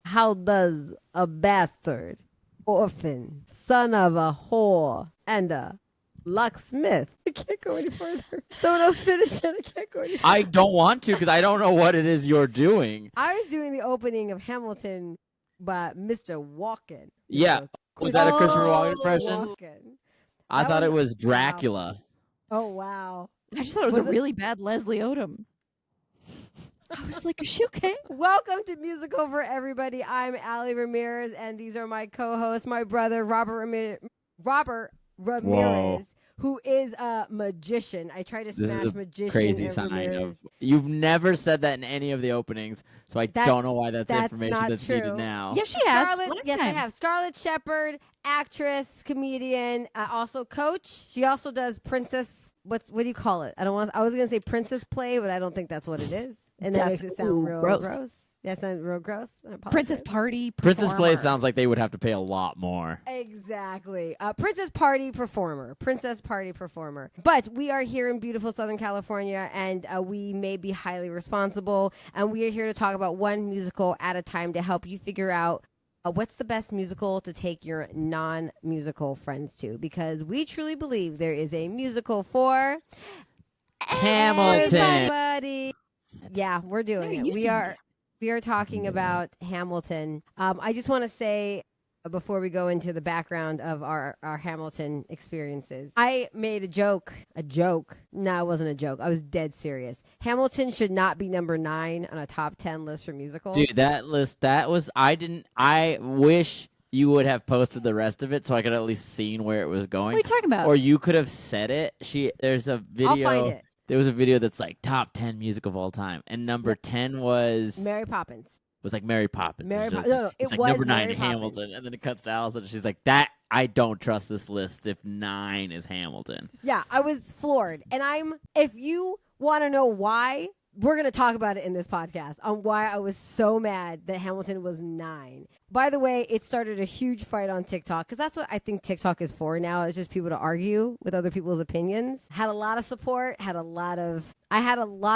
How does a bastard, orphan, son of a whore, and a locksmith? I can't go any further. Someone else finish it. I can't go any further. I don't want to because I don't know what it is you're doing. I was doing the opening of Hamilton by Mr. Walken. Yeah. Was that a Christopher Walken impression? Walken. I That thought it was- was Dracula. Oh, wow. I just thought it was, Was a it- really bad Leslie Odom. I was like, is she okay? Welcome to Musical for Everybody. I'm Ali Ramirez, and these are my co-hosts, my brother, Robert Ramirez, who is a magician. I try to This smash is a magician crazy and sign Ramirez. of. You've never said that in any of the openings, so I don't know why that's information not that's true. needed now. Yes, she has. Scarlett, yes, I have. Scarlett Shepherd, actress, comedian, also coach. She also does princess. What do you call it? I was gonna say princess play, but I don't think that's what it is. And that That's makes it sound real gross. That sounds real gross. I apologize. Princess Party Princess Play performer. sounds like they would have to pay a lot more. Exactly. Princess Party performer. Princess Party performer. But we are here in beautiful Southern California, and we may be highly responsible. And we are here to talk about one musical at a time to help you figure out what's the best musical to take your non-musical friends to. Because we truly believe there is a musical for Hamilton. everybody. Yeah, we're doing Yeah, it. you seem We are talking about Hamilton. I just want to say before we go into the background of our Hamilton experiences, I made a joke. No, it wasn't a joke. I was dead serious. Hamilton should not be number 9 on a top 10 list for musicals. Dude, that list, I wish you would have posted the rest of it so I could at least seen where it was going. What are you talking about? Or you could have said it. There's a video. I'll find it. There was a video that's like top 10 music of all time, and number 10 was Mary Poppins. like Mary Poppins. Mary It's Po- just- no, it's it like was number 9 Mary Hamilton, Poppins. and then it cuts to Allison, and she's like, "That I don't trust this list if 9 is Hamilton." Yeah, I was floored. And if you want to know why, we're going to talk about it in this podcast on why I was so mad that Hamilton was 9. By the way, it started a huge fight on TikTok because that's what I think TikTok is for now. It's just people to argue with other people's opinions. Had a lot of support, I had a lot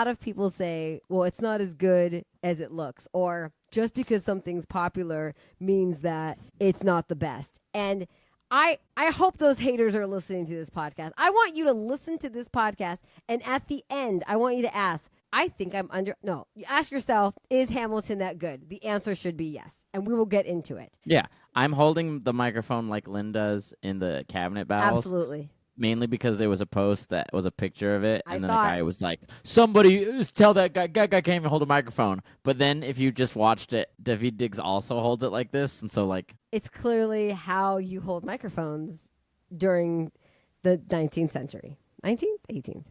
of people say, well, it's not as good as it looks, or just because something's popular means that it's not the best. And I hope those haters are listening to this podcast. I want you to listen to this podcast, and at the end, I want you to ask, you ask yourself, is Hamilton that good? The answer should be yes, and we will get into it. Yeah, I'm holding the microphone like Lynn does in the cabinet battles. Absolutely. Mainly because there was a post that was a picture of it, I and then a saw guy it. was like, "Somebody tell that guy can't even hold a microphone." But then if you just watched it, David Diggs also holds it like this, and so like It's clearly how you hold microphones during the 19th century. 19th? 18th?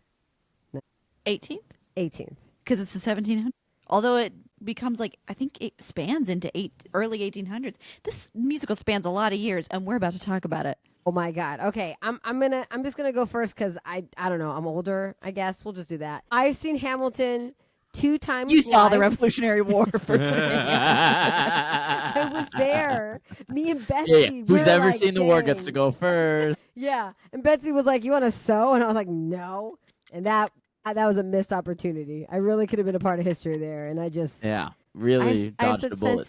18th? 18th. Because it's the 1700s. Although it becomes like, I think it spans into early 1800s. This musical spans a lot of years, and we're about to talk about it. Oh my God. Okay, I'm just gonna go first because I don't know. I'm older. I guess we'll just do that. I've seen Hamilton 2 times. You saw the live. Revolutionary War first. I was there. Me and Betsy. yeah. we Who's were ever like, seen the war gets to "Dang." go first. Yeah, and Betsy was like, "You want to sew?" And I was like, "No." And that was a missed opportunity. I really could have been a part of history there, and I just Yeah, really I have dodged a such bullet.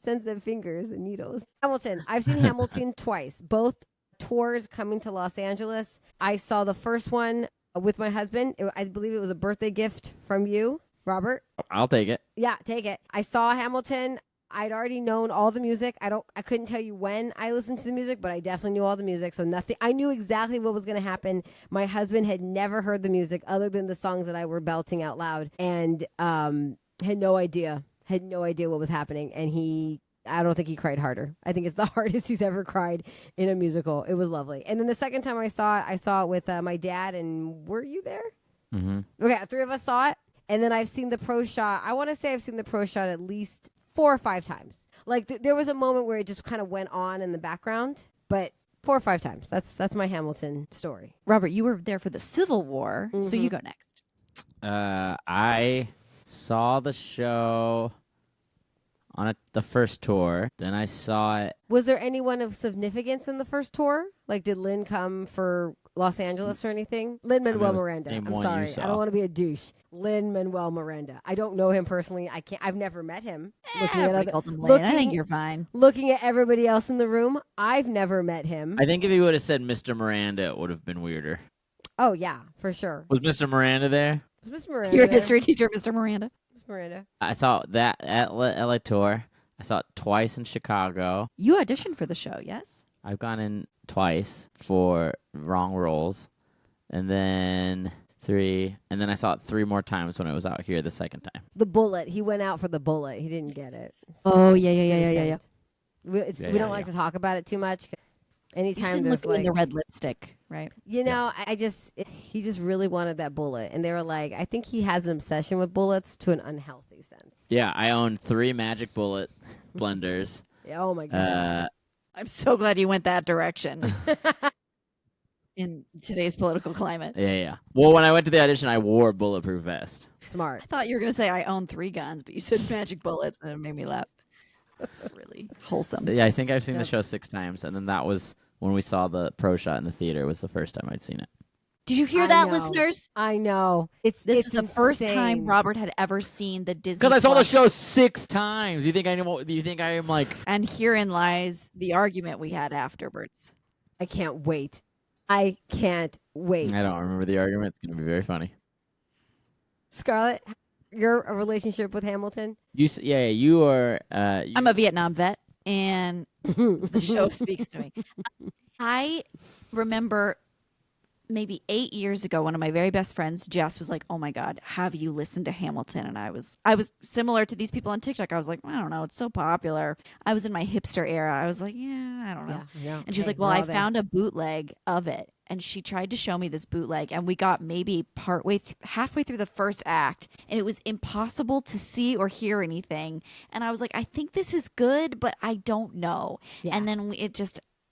sensitive fingers and needles. Hamilton. I've seen Hamilton twice. Both tours coming to Los Angeles. I saw the first one with my husband. I believe it was a birthday gift from you, Robert. I'll take it. Yeah, take it. I saw Hamilton. I'd already known all the music. I couldn't tell you when I listened to the music, but I definitely knew all the music. So I knew exactly what was going to happen. My husband had never heard the music other than the songs that I were belting out loud, and had no idea what was happening. And I don't think he cried harder. I think it's the hardest he's ever cried in a musical. It was lovely. And then the second time I saw it with my dad. And were you there? Mm-hmm. Okay, 3 of us saw it. And then I've seen the pro shot. I want to say I've seen the pro shot at least 4 or 5 times. Like there was a moment where it just kind of went on in the background, but 4 or 5 times. That's my Hamilton story. Robert, you were there for the Civil War, so you go next. I saw the show on the first tour. Then I saw it. Was there anyone of significance in the first tour? Like, did Lynn come for Los Angeles or anything. Lin-Manuel Miranda. name I'm one sorry. you saw. I don't want to be a douche. Lin-Manuel Miranda. I don't know him personally. I've never met him. Everybody calls him Lane. I think you're fine. Looking at everybody else in the room, I've never met him. I think if he would have said Mr. Miranda, it would have been weirder. Oh, yeah, for sure. Was Mr. Miranda there? Was Mr. Miranda Your there? history teacher, Mr. Miranda. Mr. Miranda. I saw that at LA Tour. I saw it twice in Chicago. You auditioned for the show, yes? I've gone in twice for wrong roles, and then 3, and then I saw it 3 more times when it was out here the second time. The Bullet. He went out for the Bullet. He didn't get it. Oh, yeah. We don't like to talk about it too much. You just Anytime didn't there's look in the red lipstick, right? you know, he just really wanted that bullet, and they were like, I think he has an obsession with bullets to an unhealthy sense. Yeah, I own 3 Magic Bullet blenders. Oh my god! I'm so glad you went that direction in today's political climate. Yeah. Well, when I went to the audition, I wore a bulletproof vest. Smart. I thought you were going to say I own 3 guns, but you said magic bullets, and it made me laugh. That's really wholesome. Yeah, I think I've seen the show 6 times, and then that was when we saw the pro shot in the theater. Was the first time I'd seen it. Did you hear I that, know. listeners? I know. This was the first time insane. Robert had ever seen the Disney. Because I saw the Plus. show 6 times. You think I know? Do you think I am like? And herein lies the argument we had afterwards. I can't wait. I can't wait. I don't remember the argument. It's gonna be very funny. Scarlett, your relationship with Hamilton? You are. I'm a Vietnam vet, and the show speaks to me. I remember maybe 8 years ago, one of my very best friends, Jess, was like, "Oh my God, have you listened to Hamilton?" And I was similar to these people on TikTok. I was like, "I don't know, it's so popular." I was in my hipster era. I was like, "Yeah, I don't know." Yeah. And she was like, "Well, I found a bootleg of it." And she tried to show me this bootleg, and we got maybe halfway through the first act, and it was impossible to see or hear anything. And I was like, I think this is good, but I don't know. Yeah. And then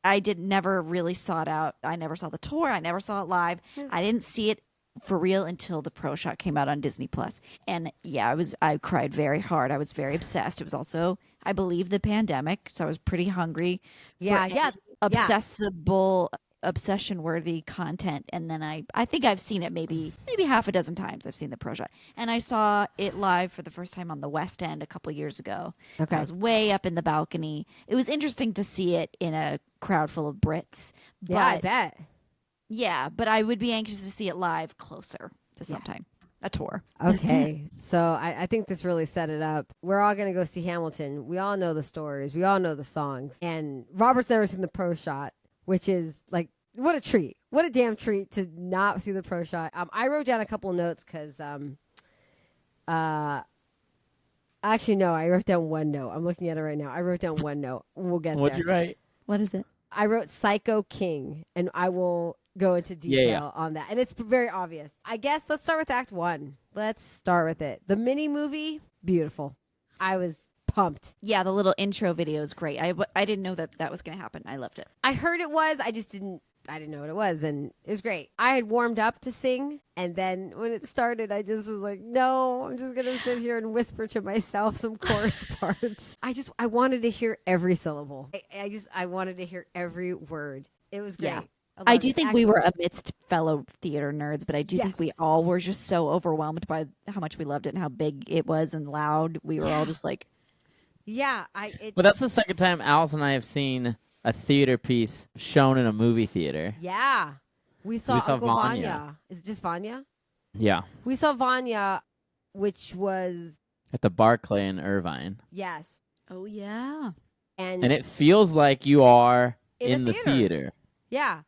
I never really sought out. I never saw the tour. I never saw it live. I didn't see it for real until the pro shot came out on Disney Plus. And yeah, I cried very hard. I was very obsessed. It was also, I believe, the pandemic, so I was pretty hungry. Obsessible, obsession-worthy content. And then I think I've seen it maybe half a dozen times. I've seen the pro shot, and I saw it live for the first time on the West End a couple years ago. Okay. I was way up in the balcony. It was interesting to see it in a crowd full of Brits. Yeah, I bet. Yeah, but I would be anxious to see it live closer to sometime. A tour. Okay, so I think this really set it up. We're all going to go see Hamilton. We all know the stories. We all know the songs. And Robert's never seen the pro shot, which is like, what a treat. What a damn treat to not see the pro shot. I wrote down a couple notes because, actually, no, I wrote down one note. I'm looking at it right now. I wrote down one note. We'll get What'd there. you write? What is it? I wrote Psycho King, and I will go into detail on that. And it's very obvious. I guess let's start with Act 1. Let's start with it. The mini movie, beautiful. I was pumped. Yeah, the little intro video is great. I didn't know that was going to happen. I loved it. I heard it was. I didn't know what it was, and it was great. I had warmed up to sing, and then when it started, I just was like, no, I'm just going to sit here and whisper to myself some chorus parts. I wanted to hear every syllable. I wanted to hear every word. It was great. Yeah. loved I do it. think we were amidst fellow theater nerds, but I do think we Yes. all were just so overwhelmed by how much we loved it and how big it was and loud. We were all just like, Yeah, But that's the second time Alice and I have seen a theater piece shown in a movie theater. yeah. We saw saw Uncle Vanya. Vanya. Is it just Vanya? Yeah, We saw Vanya, which was at the Barclay in Irvine. yes, oh yeah. and And it feels like you are In a the theater. theater. yeah,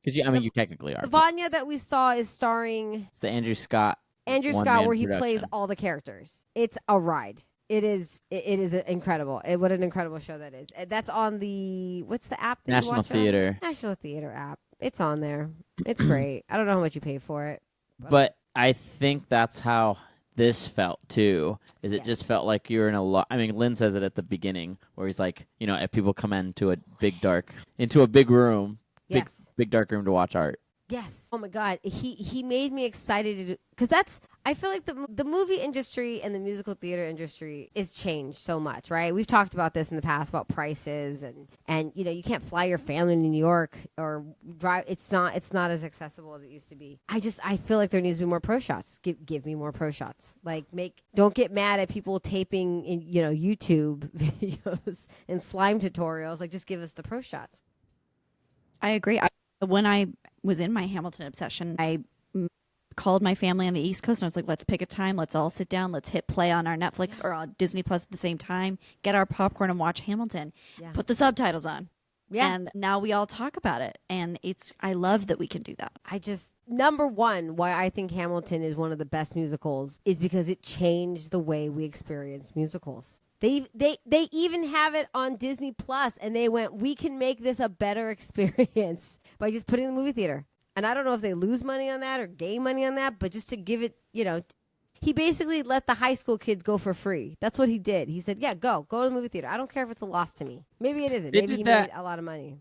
Because you technically are. the but Vanya that we saw is starring It's the Andrew Scott. Andrew one-man Scott, where he production. plays all the characters. It's a ride. It is incredible. What an incredible show that is. That's on what's the app? That you National watch it on? Theater. National Theater app. It's on there. It's great. I don't know how much you pay for it. But I think that's how this felt too. Is it Yes. just felt like you're in a lot. I mean, Lynn says it at the beginning where he's like, if people come into a big room, Yes. big dark room to watch art. Yes. Oh my God. He made me excited because I feel like the movie industry and the musical theater industry is changed so much, right? We've talked about this in the past about prices and you can't fly your family to New York or drive. It's not as accessible as it used to be. I feel like there needs to be more pro shots. Give me more pro shots. Like don't get mad at people taping in YouTube videos and slime tutorials. Like just give us the pro shots. I agree. When I was in my Hamilton obsession, I called my family on the East Coast and I was like, let's pick a time. Let's all sit down. Let's hit play on our Netflix or on Disney Plus at the same time. Get our popcorn and watch Hamilton. Yeah. Put the subtitles on. Yeah. And now we all talk about it. And I love that we can do that. Number one, why I think Hamilton is one of the best musicals is because it changed the way we experience musicals. They even have it on Disney Plus, and they went, we can make this a better experience by just putting it in the movie theater. And I don't know if they lose money on that or gain money on that, but just to give it, he basically let the high school kids go for free. That's what he did. He said, yeah, go to the movie theater. I don't care if it's a loss to me. Maybe it isn't. Maybe he made a lot of money.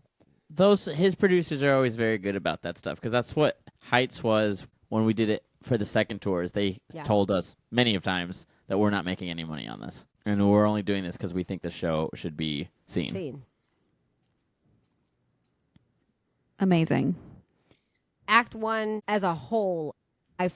His producers are always very good about that stuff because that's what Heights was when we did it for the second tours. They told us many of times that we're not making any money on this. And we're only doing this because we think the show should be seen. Amazing. Act 1 as a whole, I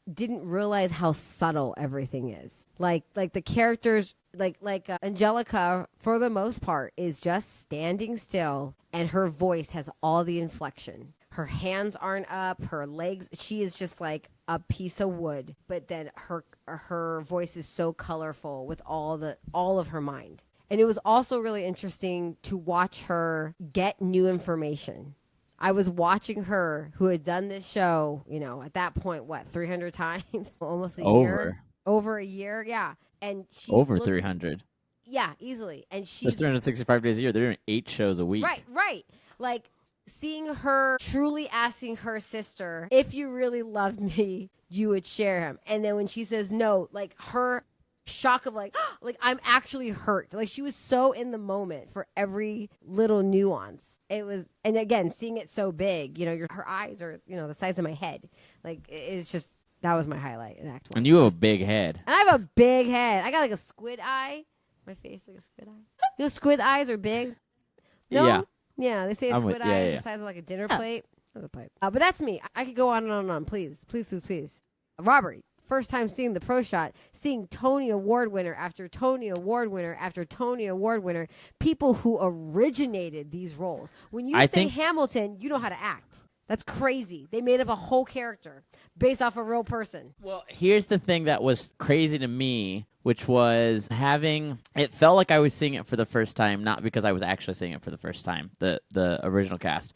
didn't realize how subtle everything is. Like the characters, like Angelica, for the most part, is just standing still, and her voice has all the inflection. Her hands aren't up, her legs, she is just like a piece of wood, but then her voice is so colorful with all of her mind. And it was also really interesting to watch her get new information. I was watching her, who had done this show, at that point, 300 times? Almost a year? Over a year, yeah. And she's over 300. Yeah, easily. And That's 365 days a year. They're doing 8 shows a week. Right. Like, seeing her truly asking her sister, if you really loved me, you would share him. And then when she says no, like her shock of like I'm actually hurt. Like she was so in the moment for every little nuance. It was, and again, seeing it so big, her eyes are, the size of my head. Like it's just, that was my highlight in Act 1. And you have a big head. And I have a big head. I got like a squid eye. My face like a squid eye. Squid eyes are big. No? Yeah. Yeah, they say a squid eye is the size of like a dinner plate. That's a pipe. But that's me. I could go on and on and on. Please. Robert, first time seeing the pro shot, seeing Tony Award winner after Tony Award winner after Tony Award winner, people who originated these roles. When you say Hamilton, you know how to act. That's crazy. They made up a whole character based off a real person. Well, here's the thing that was crazy to me, which was it felt like I was seeing it for the first time, not because I was actually seeing it for the first time, the original cast,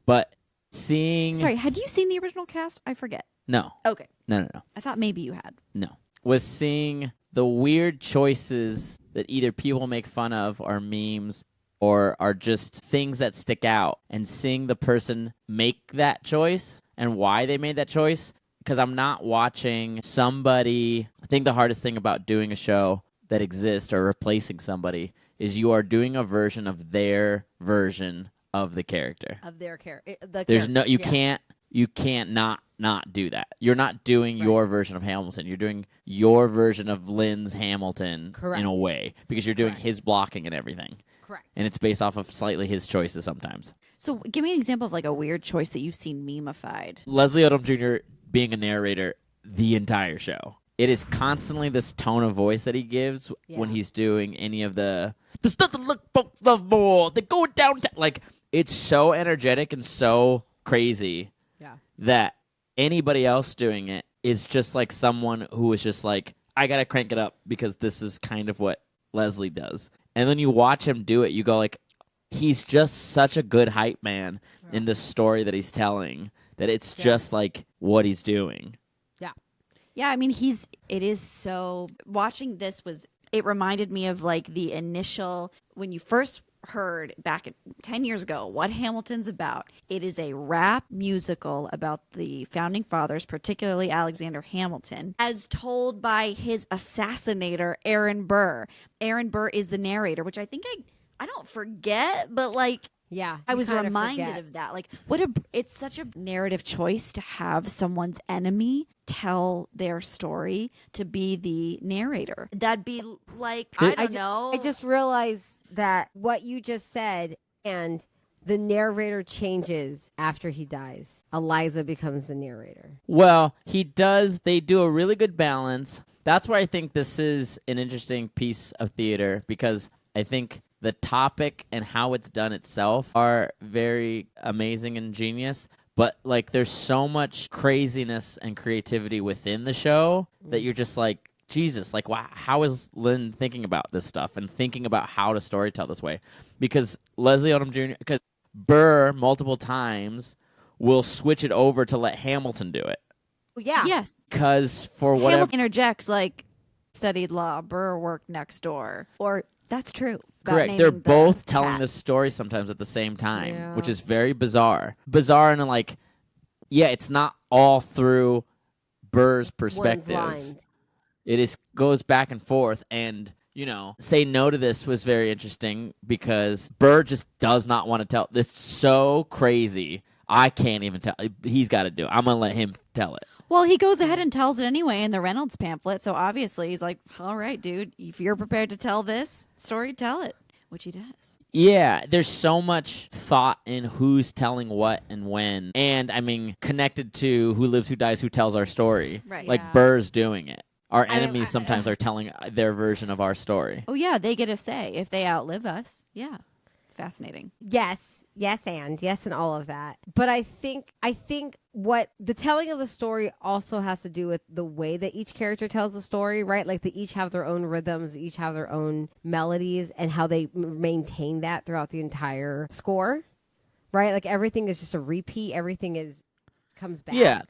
but seeing... Sorry, had you seen the original cast? I forget. No. Okay. No. I thought maybe you had. No. Was seeing the weird choices that either people make fun of or memes or are just things that stick out, and seeing the person make that choice and why they made that choice, because I'm not watching somebody. I think the hardest thing about doing a show that exists or replacing somebody is you are doing a version of their version of the character. Of their character. You can't not do that. You're not doing your version of Hamilton. You're doing your version of Lynn's Hamilton. Correct. In a way, because you're doing his blocking and everything. Correct. And it's based off of slightly his choices sometimes. So give me an example of like a weird choice that you've seen meme-ified. Leslie Odom Jr. being a narrator the entire show. It is constantly this tone of voice that he gives when he's doing any of the stuff that look folks love more. They go downtown. Like, it's so energetic and so crazy that anybody else doing it is just like someone who is just like, I gotta crank it up because this is kind of what Leslie does. And then you watch him do it, you go like, he's just such a good hype man in the story that he's telling that it's just like what he's doing. Yeah, I mean, it is so, watching this it reminded me of like the initial, when you first heard back 10 years ago what Hamilton's about. It is a rap musical about the founding fathers, particularly Alexander Hamilton, as told by his assassinator, Aaron Burr. Aaron Burr is the narrator, which I think I don't forget, but like, Yeah. I you was kinda reminded forget. of that. Like, it's such a narrative choice to have someone's enemy tell their story to be the narrator. That'd be like, I don't know. I just realized that what you just said, and the narrator changes after he dies. Eliza becomes the narrator. Well, he does. They do a really good balance. That's why I think this is an interesting piece of theater, because I think the topic and how it's done itself are very amazing and genius. But like, there's so much craziness and creativity within the show that you're just like, Jesus, like, wow, how is Lynn thinking about this stuff and thinking about how to storytell this way? Because Leslie Odom Jr., because Burr multiple times will switch it over to let Hamilton do it. Yeah. Yes. Because for whatever. Hamilton interjects, like, studied law, Burr worked next door. Or, that's true. About Correct. They're naming the both telling cat. this story sometimes at the same time, Yeah. which is very bizarre. Bizarre in a, like, yeah, it's not all through Burr's perspective. Lines. It is goes back and forth, and Say No to This was very interesting because Burr just does not want to tell. This is so crazy. I can't even tell. He's got to do it. I'm gonna let him tell it. Well, he goes ahead and tells it anyway in the Reynolds pamphlet. So obviously he's like, all right, dude, if you're prepared to tell this story, tell it, which he does. Yeah, there's so much thought in who's telling what and when. And, I mean, connected to Who Lives, Who Dies, Who Tells Our Story. Right. Like, Yeah. Burr's doing it. Our I mean, enemies sometimes are telling their version of our story. Oh, yeah, they get a say if they outlive us. Yeah, it's fascinating. Yes, and all of that. But I think what the telling of the story also has to do with the way that each character tells the story, right? Like they each have their own rhythms, each have their own melodies, and how they maintain that throughout the entire score, right? Like everything is just a repeat. Everything comes back. Yeah.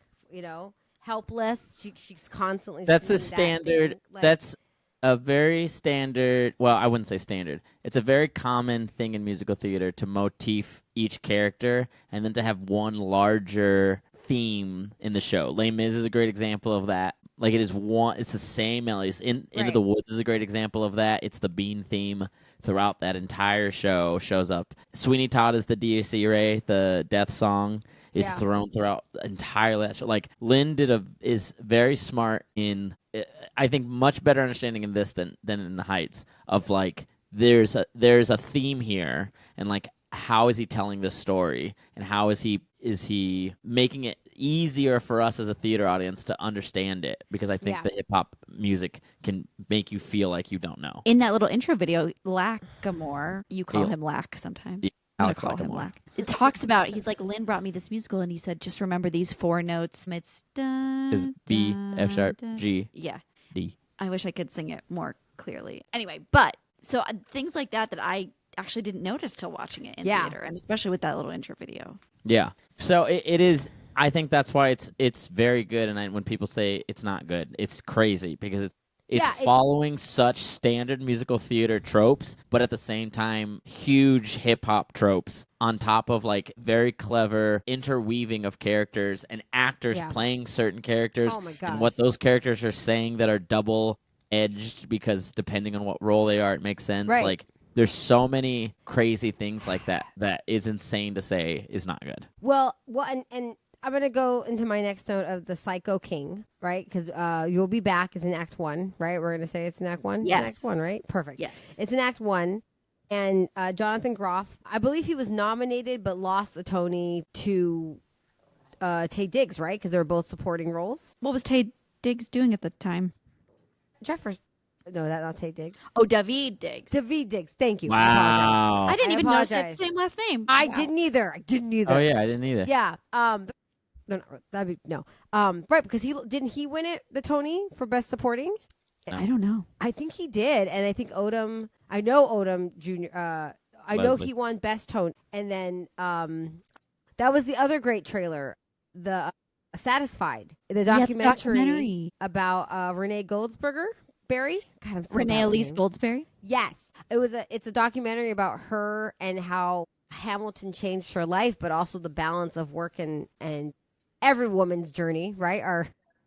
Helpless. She's constantly. That's a singing that standard. thing. Like, That's a very standard. Well, I wouldn't say standard. It's a very common thing in musical theater to motif each character and then to have one larger theme in the show. Les Mis is a great example of that. Like it is one. It's the same melodies. Into Right. the Woods is a great example of that. It's the Bean theme throughout that entire show shows up. Sweeney Todd is the Dies Irae, the death song. Is Yeah. thrown throughout entirely that show. Like Lynn is very smart in, I think, much better understanding in this than in The Heights of like there's a theme here and like how is he telling this story and how is he making it easier for us as a theater audience to understand it, because I think Yeah. the hip hop music can make you feel like you don't know. In that little intro video, Lackamore, you call Yeah. him Lack sometimes. Yeah, I'm gonna Alex call him Lackamore. Lack. It talks about, he's like, Lynn brought me this musical and he said, just remember these 4 notes. It's dun, Is B, F sharp, dun. G, Yeah. D. I wish I could sing it more clearly. Anyway, but so things like that I actually didn't notice till watching it in Yeah. theater, and especially with that little intro video. Yeah. So it is. I think that's why it's very good. And when people say it's not good, it's crazy because it's Yeah, following such standard musical theater tropes, but at the same time, huge hip hop tropes on top of like very clever interweaving of characters and actors Yeah. playing certain characters Oh my and what gosh. those characters are saying that are double edged because depending on what role they are, it makes sense. Right. Like there's so many crazy things like that is insane to say is not good. Well, and I'm going to go into my next note of the Psycho King, right? Because You'll Be Back is in Act 1, right? We're going to say it's in Act 1? It's in Yes. Act 1, right? Perfect. Yes. It's in Act 1. And Jonathan Groff, I believe he was nominated but lost the Tony to Taye Diggs, right? Because they were both supporting roles. What was Taye Diggs doing at the time? Jeffers. No, that's not Taye Diggs. Oh, David Diggs. David Diggs. Thank you. I apologize. Wow. I didn't I even know they had apologize. the same last name. I Wow. didn't either. Oh yeah, I didn't either. Yeah. No, that'd be no. Right, because he win it the Tony for best supporting? I don't know. I think he did, and I think Odom. I know Odom Jr. I know Leslie. he won best tone, and then that was the other great trailer, the Satisfied, the documentary, about Renee Goldsberger. Barry, God, I'm so Renee bad with Elise names. Goldsberry. Yes, it's a documentary about her and how Hamilton changed her life, but also the balance of work and every woman's journey, right?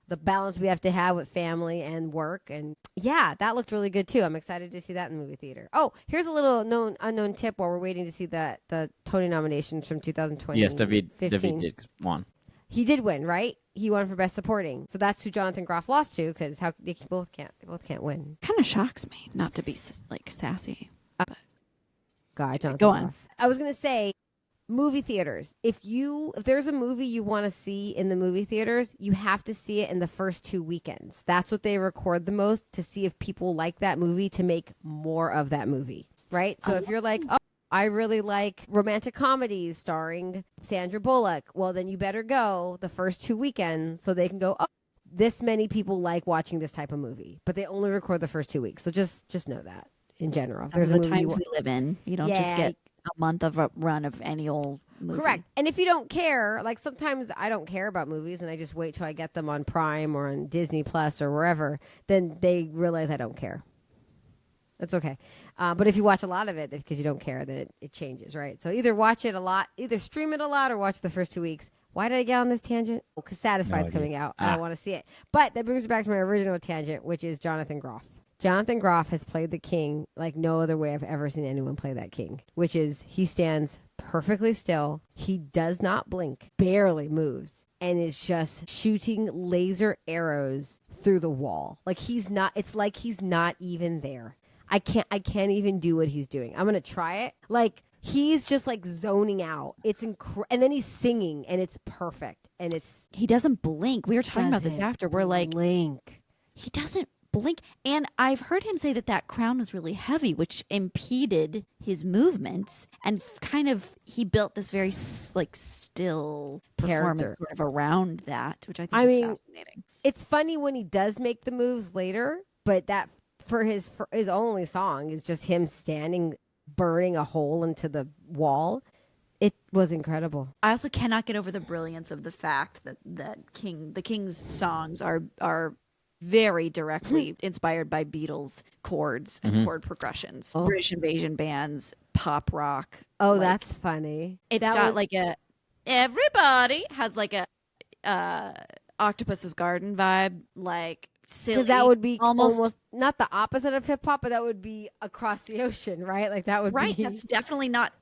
the balance we have to have with family and work. And yeah, that looked really good too. I'm excited to see that in the movie theater. Oh, here's a little unknown tip while we're waiting to see the Tony nominations from 2020. Yes, David did won. He did win, right? He won for Best Supporting. So that's who Jonathan Groff lost to, because they both can't win. Kind of shocks me, not to be like sassy. God, Jonathan Go on. Groff. I was gonna say, movie theaters. If there's a movie you want to see in the movie theaters, you have to see it in the first 2 weekends. That's what they record the most, to see if people like that movie, to make more of that movie, right? So if you're like, oh, I really like romantic comedies starring Sandra Bullock, well, then you better go the first 2 weekends so they can go, oh, this many people like watching this type of movie. But they only record the first 2 weeks. So just know that in general. If Those there's are a the movie times we live in. You don't just get a month of a run of any old movie. Correct. And if you don't care, like sometimes I don't care about movies and I just wait till I get them on Prime or on Disney Plus or wherever, then they realize I don't care. That's okay. But if you watch a lot of it because you don't care, then it changes, right? So either watch it a lot, either stream it a lot, or watch the first 2 weeks. Why did I get on this tangent? Oh, because Satisfied's coming out. I want to see it. But that brings me back to my original tangent, which is Jonathan Groff. Jonathan Groff has played the king like no other way I've ever seen anyone play that king, which is he stands perfectly still. He does not blink, barely moves, and is just shooting laser arrows through the wall. Like it's like he's not even there. I can't even do what he's doing. I'm going to try it. Like, he's just like zoning out. It's and then he's singing and it's perfect. And he doesn't blink. We were talking about this after. We're like, blink. He doesn't blink. And I've heard him say that crown was really heavy, which impeded his movements, and kind of he built this very like still performance sort of around that, which I think is fascinating. It's funny when he does make the moves later, but that for his only song is just him standing, burning a hole into the wall. It was incredible. I also cannot get over the brilliance of the fact that the King's songs are very directly inspired by Beatles chords and chord progressions. British invasion bands, pop rock. Oh, like, that's funny. It's got like everybody has like a Octopus's Garden vibe, like silly. Because that would be almost not the opposite of hip hop, but that would be across the ocean, right? Like that would be right. That's definitely not.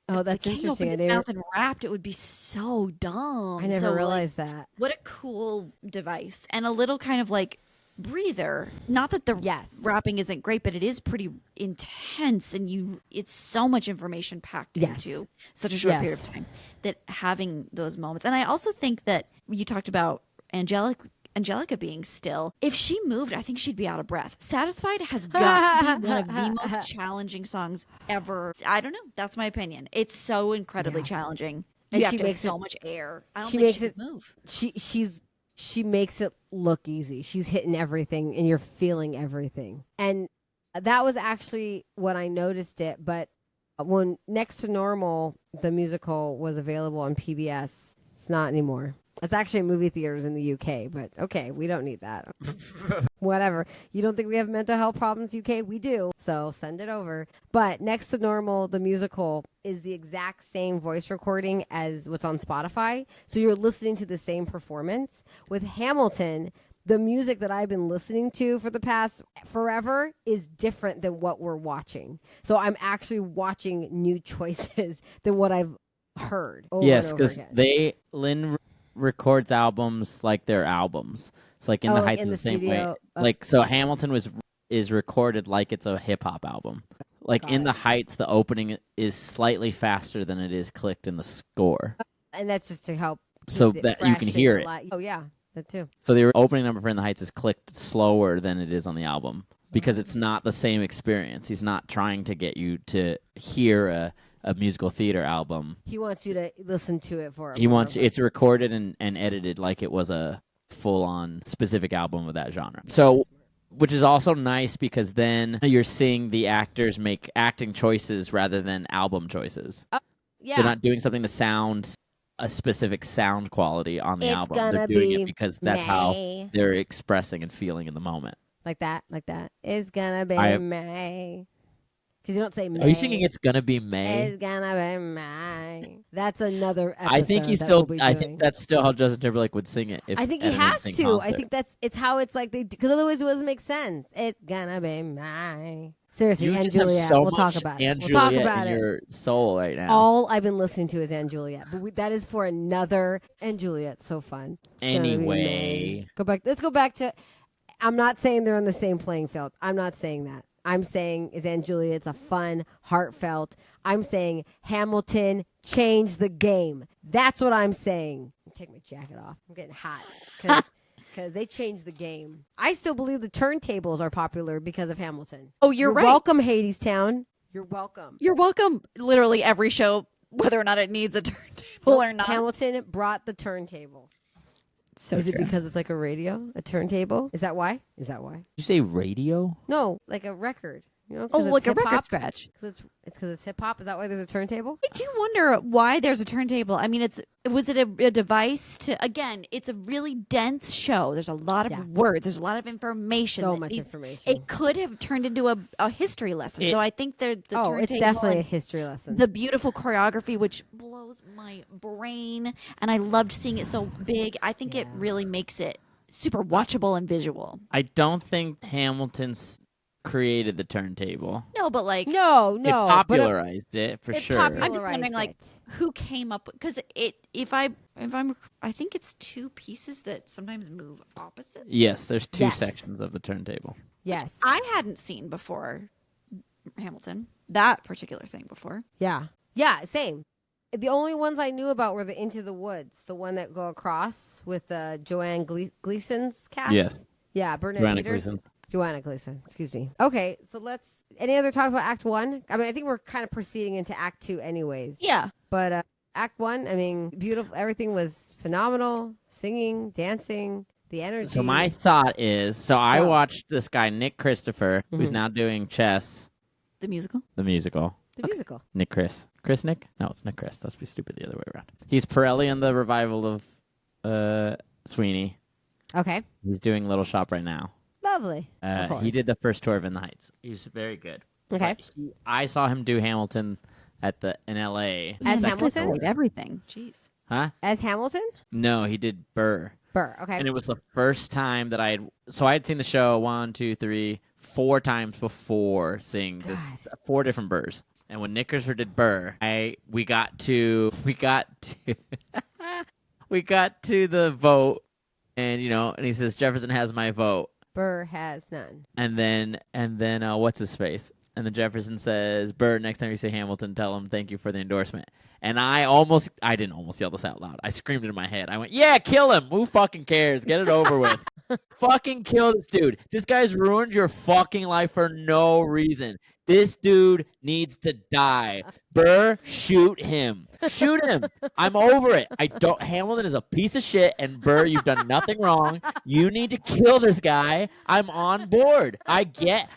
Oh, that's interesting. If the king opened his mouth and rapped, it would be so dumb. I never realized that. What a cool device, and a little kind of like breather. Not that the rapping isn't great, but it is pretty intense, and it's so much information packed into such a short period of time. That having those moments, and I also think that you talked about Angelica being still. If she moved, I think she'd be out of breath. Satisfied has got to be one of the most challenging songs ever. I don't know. That's my opinion. It's so incredibly challenging. And you have to have so much air. I don't think she could move. She makes it look easy. She's hitting everything and you're feeling everything. And that was actually when I noticed it. But when Next to Normal, the musical, was available on PBS, it's not anymore. It's actually in movie theaters in the UK, but okay, we don't need that. Whatever. You don't think we have mental health problems, UK? We do. So send it over. But Next to Normal, the musical, is the exact same voice recording as what's on Spotify. So you're listening to the same performance. With Hamilton, the music that I've been listening to for the past forever is different than what we're watching. So I'm actually watching new choices than what I've heard over yes, and over again. Lynn records albums like they're albums. So like In the Heights is the same way. Like so Hamilton is recorded like it's a hip hop album. Like In the Heights, the opening is slightly faster than it is clicked in the score. And that's just to help so that you can hear it. Oh yeah, that too. So the opening number for In the Heights is clicked slower than it is on the album because it's not the same experience. He's not trying to get you to hear a musical theater album. He wants you to listen to it for it's recorded and edited like it was a full-on specific album of that genre. So, which is also nice because then you're seeing the actors make acting choices rather than album choices. Yeah. They're not doing something to sound a specific sound quality on the album. They're doing it because that's how they're expressing and feeling in the moment. Like that. It's gonna be May. Because you don't say May. Are you singing It's Gonna Be May? It's gonna be May. That's another episode I think he's that still. we'll be I doing. think that's still how Justin Timberlake would sing it. If I think he at an has NSYNC to. concert. I think it's how it's like they do, because otherwise it doesn't make sense. It's gonna be May. Seriously, You and just have Juliet. so We'll talk much about and it. We'll talk Juliet about in it. your soul right now. All I've been listening to is Anne Juliet, but that is for another. And Juliet's so fun. It's gonna be Anyway. May. Go back. Let's go back to. I'm not saying they're on the same playing field. I'm not saying that. I'm saying is Anne Juliet's a fun, heartfelt. I'm saying Hamilton changed the game. That's what I'm saying. Take my jacket off. I'm getting hot because they changed the game. I still believe the turntables are popular because of Hamilton. Oh, you're right. Welcome, Hadestown. You're welcome. You're welcome. Literally every show, whether or not it needs a turntable or not. Hamilton brought the turntable. So is it true. because it's like a radio, a turntable? Is that why? Is that why? Did you say radio? No, like a record. You know, Oh, 'cause it's like a record hip-hop. scratch. It's because it's hip hop. Is that why there's a turntable? I do wonder why there's a turntable. I mean, was it a device to, again, it's a really dense show. There's a lot of Yeah. words. There's a lot of information. So that much needs- information. It could have turned into a history lesson. So I think the turntable it's definitely a and history lesson. the beautiful choreography, which blows my brain, and I loved seeing it so big. I think it really makes it super watchable and visual. I don't think Hamilton's created the turntable. No, but like no, It but popularized it for it sure. I'm just popularized wondering, like, it. who came up because I think it's two pieces that sometimes move opposite. Yes, there's two Yes. sections of the turntable. Yes. I hadn't seen before Hamilton, that particular thing before. Yeah. Yeah, same. The only ones I knew about were the Into the Woods, the one that go across with Joanne Gleason's cast. Yes. Yeah, Bernard Joanna Peters. Gleason. Joanna Gleason, excuse me. Okay, so any other talk about Act 1? I mean, I think we're kind of proceeding into Act 2 anyways. Yeah. But Act 1, I mean, beautiful. Everything was phenomenal. Singing, dancing, the energy. So my thought is, I Go. watched this guy, Nick Christopher, who's Mhm. now doing Chess, The musical. the musical. The musical. Nick Chris. Chris Nick? No, it's Nick Chris. That's be stupid the other way around. He's Pirelli in the revival of Sweeney. Okay. He's doing Little Shop right now. Lovely. Of course. He did the first tour of In the Heights. He's very good. Okay. But I saw him do Hamilton in L.A. As Man, Hamilton? avoid everything. Jeez. Huh? As Hamilton? No, he did Burr. Burr. Okay. And it was the first time that I had seen the show 1, 2, 3, 4 times before seeing this, God. 4 different Burrs. And when Nick Christopher did Burr, we got to we got to the vote, and and he says Jefferson has my vote, Burr has none. and then what's his face, and then Jefferson says, Burr, next time you say Hamilton, tell him thank you for the endorsement. And I didn't almost yell this out loud. I screamed it in my head. I went, yeah, kill him. Who fucking cares? Get it over with. Fucking kill this dude. This guy's ruined your fucking life for no reason. This dude needs to die. Burr, shoot him. Shoot him. I'm over it. Hamilton is a piece of shit, and Burr, you've done nothing wrong. You need to kill this guy. I'm on board. I get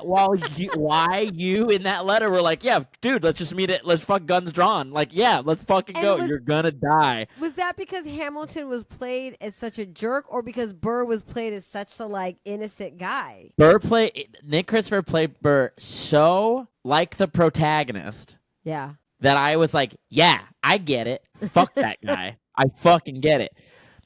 why you in that letter were like, yeah, dude, let's just meet it. Let's fuck guns drawn. Like, yeah, let's fucking And go. was- You're gonna die. Was that because Hamilton was played as such a jerk, or because Burr was played as such a innocent guy? Nick Christopher played Burr so like the protagonist Yeah. that I was like, yeah, I get it. Fuck that guy. I fucking get it.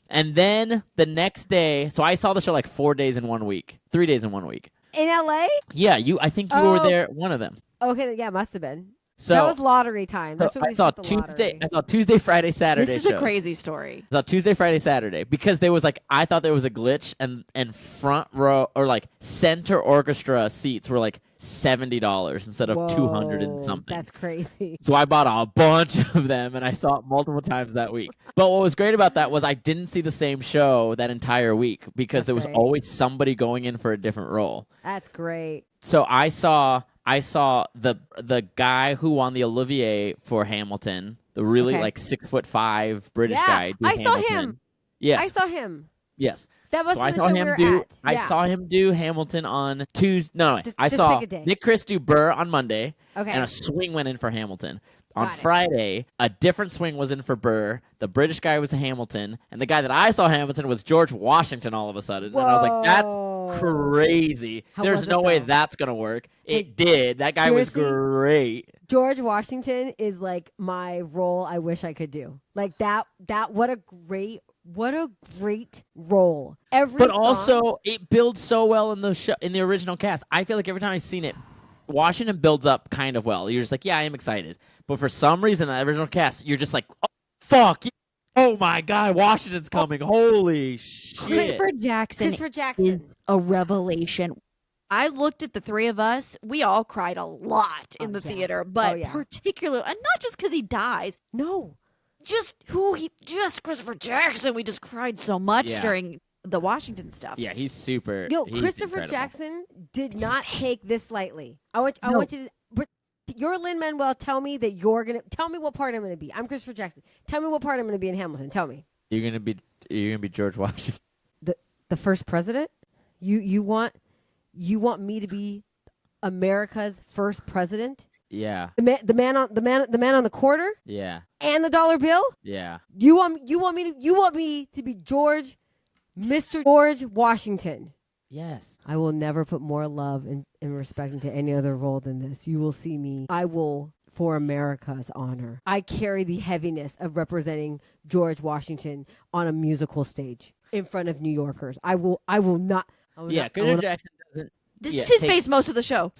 And then the next day, so I saw the show like 4 days in 1 week, 3 days in 1 week. In L.A.? Yeah, I think you were Oh. there, one of them. Okay, yeah, must have been. So that was lottery time. That's so when I we saw split the Tuesday. lottery. I saw Tuesday, Friday, Saturday. This is a shows. crazy story. I saw Tuesday, Friday, Saturday because there was I thought there was a glitch and front row or center orchestra seats were $70 instead of 200 and Whoa, something. That's crazy. So I bought a bunch of them, and I saw it multiple times that week. But what was great about that was I didn't see the same show that entire week because That's there was great. always somebody going in for a different role. That's great. So I saw the guy who won the Olivier for Hamilton, the really Okay. 6'5" British Yeah, guy. do I saw Hamilton. him. Yes. I saw him. Yes. That must So I have saw been the him show we do. were at. I Yeah. saw him do Hamilton on Tuesday. No, I Just saw pick a day. Nick Chris do Burr on Monday, Okay. and a swing went in for Hamilton. On Got it. Friday, a different swing was in for Burr. The British guy was Hamilton, and the guy that I saw Hamilton was George Washington. All of a sudden, and I was like, Whoa. "That's crazy! How There's was it, no way though? that's gonna work." Hey, It did. That guy was seriously? great. George Washington is like my role I wish I could do. Like that what a great role. But also, it builds so well in the show, in the original cast. I feel like every time I've seen it, Washington builds up kind of well. You're just like, yeah, I am excited. But for some reason, the original cast, you're just like, oh, fuck. Oh my God, Washington's coming. Holy shit. Christopher Jackson is a revelation. I looked at the three of us. We all cried a lot in the theater, but particularly, and not just because he dies. No. Just Christopher Jackson. We just cried so much during the Washington stuff. Yeah, he's super. Yo, he's Christopher incredible. Jackson did not take this lightly. I want you to. But you're Lin-Manuel. Tell me that you're gonna. Tell me what part I'm gonna be. I'm Christopher Jackson. Tell me what part I'm gonna be in Hamilton. Tell me. You're gonna be George Washington. The first president. You want me to be America's first president? Yeah. The man on the quarter? Yeah. And the dollar bill? Yeah. You want me to be Mr. George Washington. Yes. I will never put more love and respect into any other role than this. You will see me. I will, for America's honor. I carry the heaviness of representing George Washington on a musical stage in front of New Yorkers. I will not. Christopher Jackson doesn't. This is his face most of the show.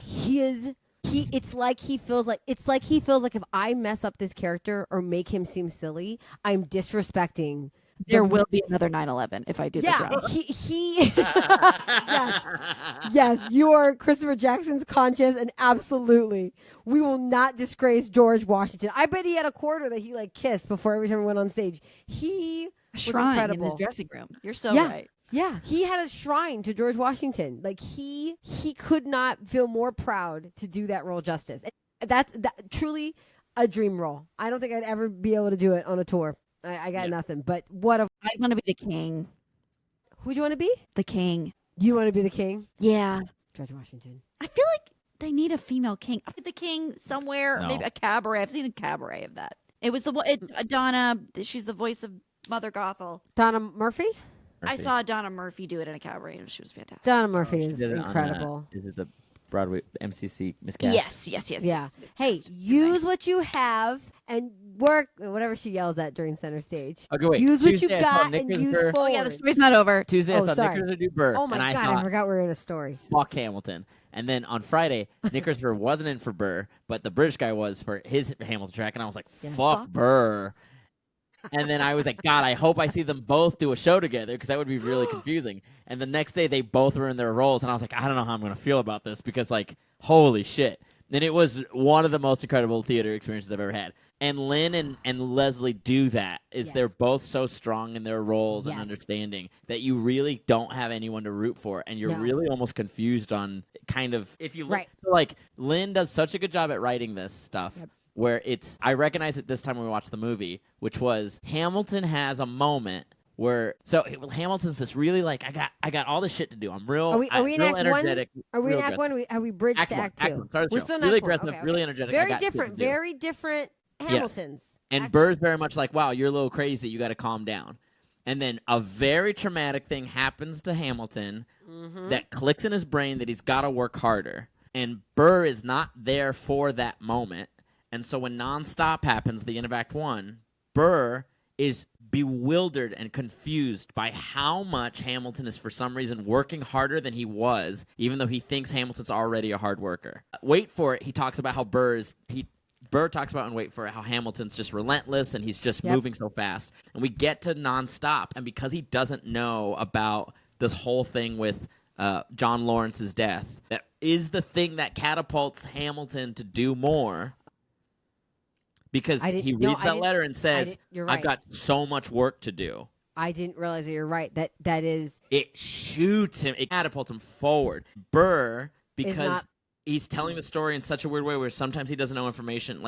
It's like he feels like if I mess up this character or make him seem silly, I'm disrespecting. There will be another 9/11 if I do this wrong. Yes, you are Christopher Jackson's conscience, and absolutely, we will not disgrace George Washington. I bet he had a quarter that he kissed before every time he went on stage. He was shrine incredible. in his dressing room. You're so right. Yeah, he had a shrine to George Washington. He could not feel more proud to do that role justice. That's truly a dream role. I don't think I'd ever be able to do it on a tour. I got nothing. But what a... I want to be the king. Who do you want to be? The king. You want to be the king? Yeah. George Washington. I feel like they need a female king. The king somewhere, No. maybe a cabaret. I've seen a cabaret of that. It was Donna. She's the voice of Mother Gothel. Donna Murphy? I saw Donna Murphy do it in a cabaret, and she was fantastic. Donna Murphy She is did it on, incredible. is it the Broadway MCC miscast? Yes. Yeah. Hey, use what you have and work, whatever she yells at during center stage. Okay, wait. Use Tuesday, what you I saw got Nick and Chris use Burr. forward. Oh yeah, the story's not over. Tuesday, I saw sorry. Nick Chris do Burr. Oh my and God, I thought, forgot we were in a story. fuck Hamilton. And then on Friday, Nick Christopher wasn't in for Burr, but the British guy was for his Hamilton track, and I was like, fuck Burr. And then I was like, God, I hope I see them both do a show together because that would be really confusing. And the next day, they both were in their roles, and I was like, I don't know how I'm going to feel about this because, holy shit. And it was one of the most incredible theater experiences I've ever had. And Lynn and Leslie do that. They're both so strong in their roles and understanding that you really don't have anyone to root for, and you're really almost confused on kind of if you look. Right. So Lynn does such a good job at writing this stuff. Yep. Where I recognize it this time when we watched the movie, which was Hamilton has a moment where Hamilton's this really I got all this shit to do. I'm real. Are we in real Act energetic. 1? Are we in Act 1? Have we bridged to Act 2? We're still in really Act 1. aggressive, really energetic. Very different Hamiltons. And Act Burr's very much like, wow, you're a little crazy. You got to calm down. And then a very traumatic thing happens to Hamilton that clicks in his brain that he's got to work harder. And Burr is not there for that moment. And so when Nonstop happens, the end of Act 1, Burr is bewildered and confused by how much Hamilton is for some reason working harder than he was, even though he thinks Hamilton's already a hard worker. Wait for it. He talks about how Burr talks about in Wait for It how Hamilton's just relentless and he's just moving so fast. And we get to Nonstop, and because he doesn't know about this whole thing with John Lawrence's death, that is the thing that catapults Hamilton to do more. Because he reads that letter and says, I've got so much work to do. I didn't realize that you're right. That is... It shoots him. It catapults him forward. Burr, because he's telling the story in such a weird way where sometimes he doesn't know information.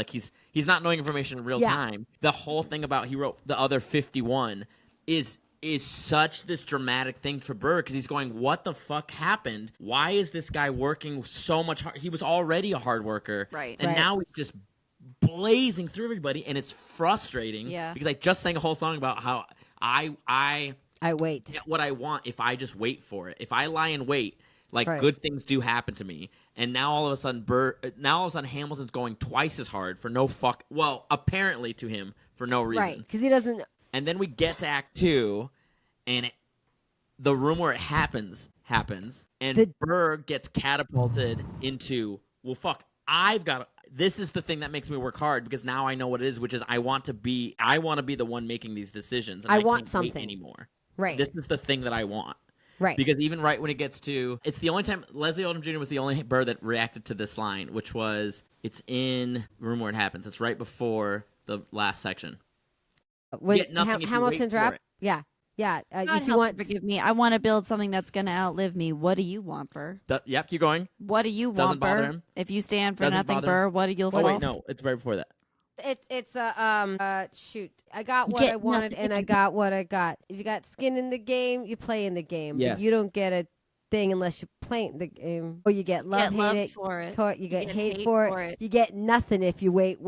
He's not knowing information in real time. The whole thing about he wrote the other 51 is is such this dramatic thing for Burr because he's going, what the fuck happened? Why is this guy working so much hard? He was already a hard worker. Right. And now he's just blazing through everybody, and it's frustrating because I just sang a whole song about how I wait. get what I want if I just wait for it. If I lie and wait, like Right. good things do happen to me. And now all of a sudden Hamilton's going twice as hard for no well, apparently to him for no reason. Right, because he doesn't. And then we get to Act 2, and the room where it happens, and Burr gets catapulted into, well, fuck, this is the thing that makes me work hard because now I know what it is, which is I want to be the one making these decisions. And I want can't something wait anymore. Right. This is the thing that I want. Right. Because even right when it gets to, it's the only time, Leslie Odom Jr. was the only Burr that reacted to this line, which was, it's in Room Where It Happens. It's right before the last section. When Get nothing if you Hamilton's wait for rap? it. Yeah. God if you help want, forgive me. I want to build something that's going to outlive me. What do you want, Burr? Yep, keep going. What do you Doesn't want, bother Burr? him. If you stand for Doesn't nothing, bother Burr, him. what do you Oh, fall? wait, no. It's right before that. it's shoot. I got what I wanted and I got what I got. If you got skin in the game, you play in the game. Yes. But you don't get a thing unless you play in the game. Or you get love, Get love hate for it. You get hate for it. You get nothing if you wait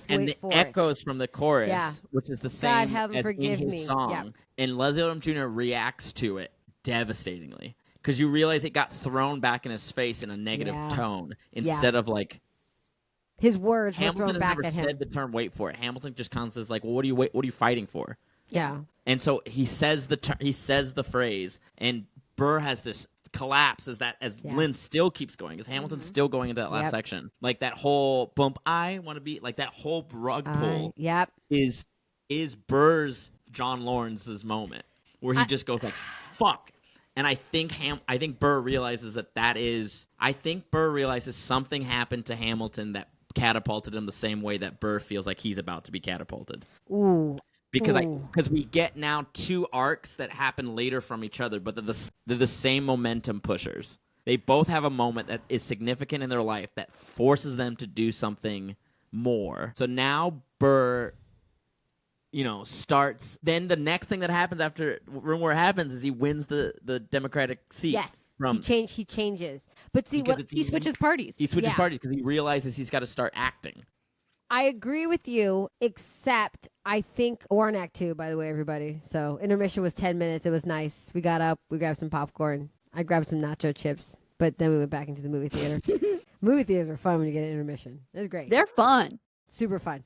And the for it. echoes from the chorus, which is the same have him as forgive in his me. song. Yeah. And Leslie Odom Jr. reacts to it devastatingly because you realize it got thrown back in his face in a negative tone instead of like his words were Hamilton thrown has back never at him. said the term "wait for it." Hamilton just constantly is like, "Well, what are you fighting for?" Yeah. And so he says the phrase, and Burr has this collapse as Lynn still keeps going, as Hamilton's still going into that last section, like that whole bump. I want to be like that whole rug pull. Is Burr's John Lawrence's moment where he just goes like, "Fuck." And I think Burr realizes Burr realizes something happened to Hamilton that catapulted him the same way that Burr feels like he's about to be catapulted. Ooh. Because we get now two arcs that happen later from each other, but they're the same momentum pushers. They both have a moment that is significant in their life that forces them to do something more. So now Burr, starts. Then the next thing that happens after Room Where It Happens is he wins the Democratic seat. Yes. He changes. But see what he switches parties. He switches parties because he realizes he's got to start acting. I agree with you, except I think we're in Act 2, by the way, everybody. So intermission was 10 minutes. It was nice. We got up. We grabbed some popcorn. I grabbed some nacho chips. But then we went back into the movie theater. Movie theaters are fun when you get an intermission. It was great. They're fun. Super fun.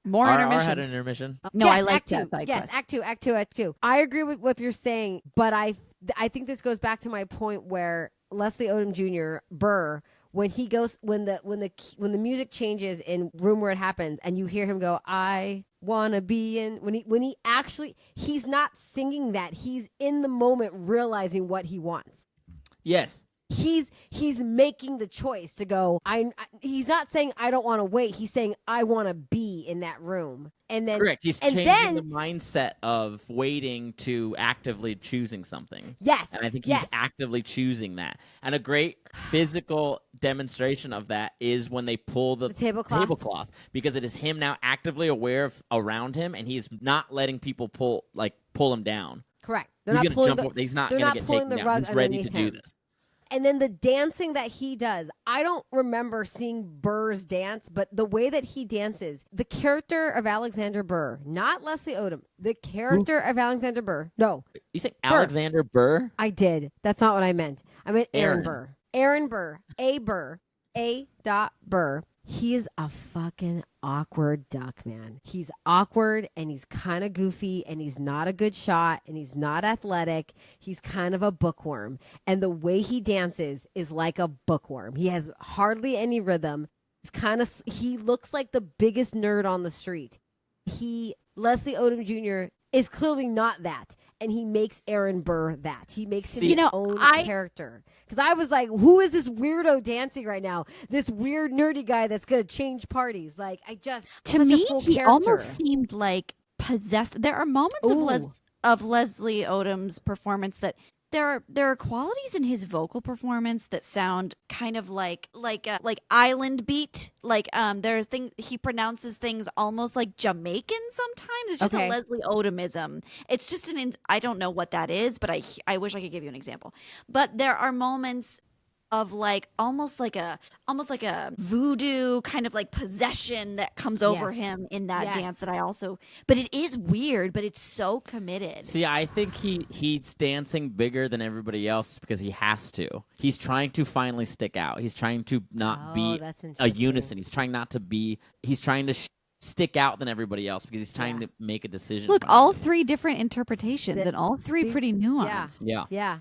More RR intermissions. had an intermission. No, yes, I like Act 2. that side Yes, quest. Act 2. I agree with what you're saying, but I think this goes back to my point where Leslie Odom Jr., Burr, when he goes when the music changes in Room Where It Happens and you hear him go, I wanna be in, when he actually, he's not singing that, he's in the moment realizing what he wants. Yes. He's making the choice to go. He's not saying I don't want to wait. He's saying I want to be in that room. And then correct. He's changing the mindset of waiting to actively choosing something. Yes. And I think he's actively choosing that. And a great physical demonstration of that is when they pull the tablecloth, because it is him now actively aware of around him, and he's not letting people pull him down. Correct. He's not going to jump. He's not going to get taken down. He's ready to do this. And then the dancing that he does, I don't remember seeing Burr's dance, but the way that he dances, the character of Alexander Burr, not Leslie Odom, the character of Alexander Burr. No. You say Alexander Burr? I did. That's not what I meant. I meant Aaron Burr. Aaron Burr. A. Burr. He is a fucking awkward duck, man. He's awkward and he's kind of goofy and he's not a good shot and he's not athletic. He's kind of a bookworm. And the way he dances is like a bookworm. He has hardly any rhythm. He looks like the biggest nerd on the street. Leslie Odom Jr. is clearly not that. And he makes Aaron Burr that. He makes him his own character. Because I was like, who is this weirdo dancing right now? This weird nerdy guy that's going to change parties. Like, to me, he almost seemed like possessed. There are moments of Leslie Odom's performance that there are qualities in his vocal performance that sound kind of like island beat. Like there's thing he pronounces things almost like Jamaican sometimes. It's just a Leslie Odomism. It's just I don't know what that is, but I wish I could give you an example. But there are moments of like almost like a voodoo kind of like possession that comes over him in that dance that I also, but it is weird, but it's so committed. See, I think he's dancing bigger than everybody else because he has to. He's trying to finally stick out. He's trying to not be a unison. He's trying to stick out than everybody else because he's trying to make a decision. Look, all three different interpretations and all three pretty nuanced. Yeah.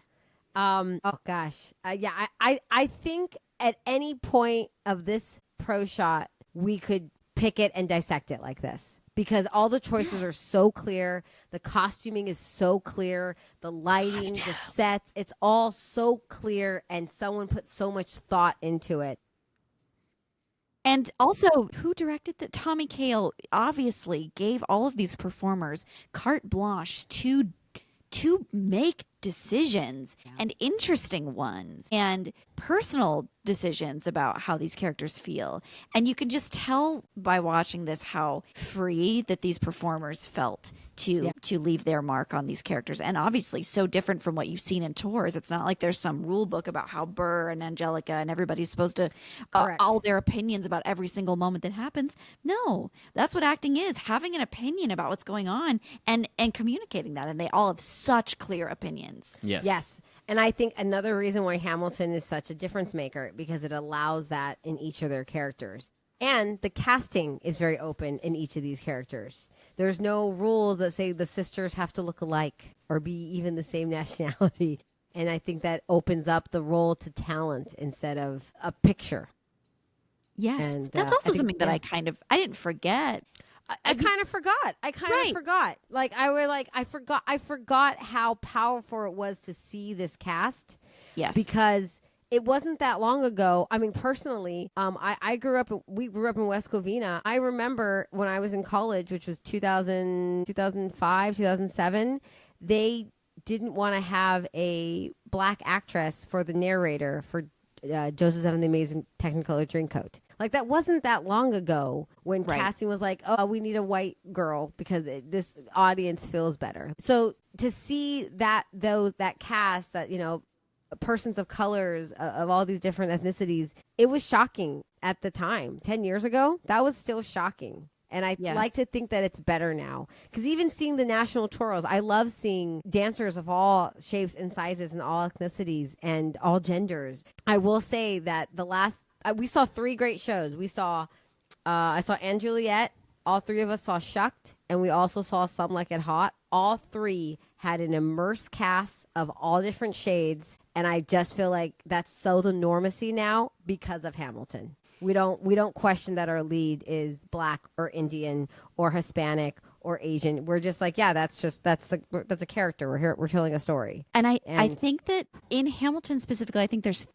Oh gosh. I think at any point of this pro shot, we could pick it and dissect it like this because all the choices are so clear. The costuming is so clear. The lighting, the sets, it's all so clear and someone put so much thought into it. And also, who directed that? Tommy Kail obviously gave all of these performers carte blanche to make decisions and interesting ones and personal decisions about how these characters feel. And you can just tell by watching this how free that these performers felt to leave their mark on these characters. And obviously so different from what you've seen in tours. It's not like there's some rule book about how Burr and Angelica and everybody's supposed to all their opinions about every single moment that happens. No, that's what acting is, having an opinion about what's going on and communicating that. And they all have such clear opinions. Yes. And I think another reason why Hamilton is such a difference maker because it allows that in each of their characters. And the casting is very open in each of these characters. There's no rules that say the sisters have to look alike or be even the same nationality. And I think that opens up the role to talent instead of a picture. Yes. And, that's also something that I didn't forget. I kind of forgot. Like I forgot how powerful it was to see this cast. Yes. Because it wasn't that long ago. I mean, personally, we grew up in West Covina. I remember when I was in college, which was 2005, 2007, they didn't want to have a black actress for the narrator for Joseph and the Amazing Technicolor Dreamcoat. Like, that wasn't that long ago when casting was like, oh, we need a white girl because this audience feels better. So to see that cast, that, you know, persons of colors of all these different ethnicities, it was shocking at the time. 10 years ago, that was still shocking. And I like to think that it's better now. Because even seeing the national tours, I love seeing dancers of all shapes and sizes and all ethnicities and all genders. I will say that we saw 3 great shows. I saw Anne Juliet. All 3 of us saw Shucked. And we also saw Some Like It Hot. All 3 had an immersed cast of all different shades. And I just feel like that's so the normacy now because of Hamilton. We don't question that our lead is black or Indian or Hispanic or Asian. We're just like, that's a character. We're telling a story. And I think that in Hamilton specifically, I think there's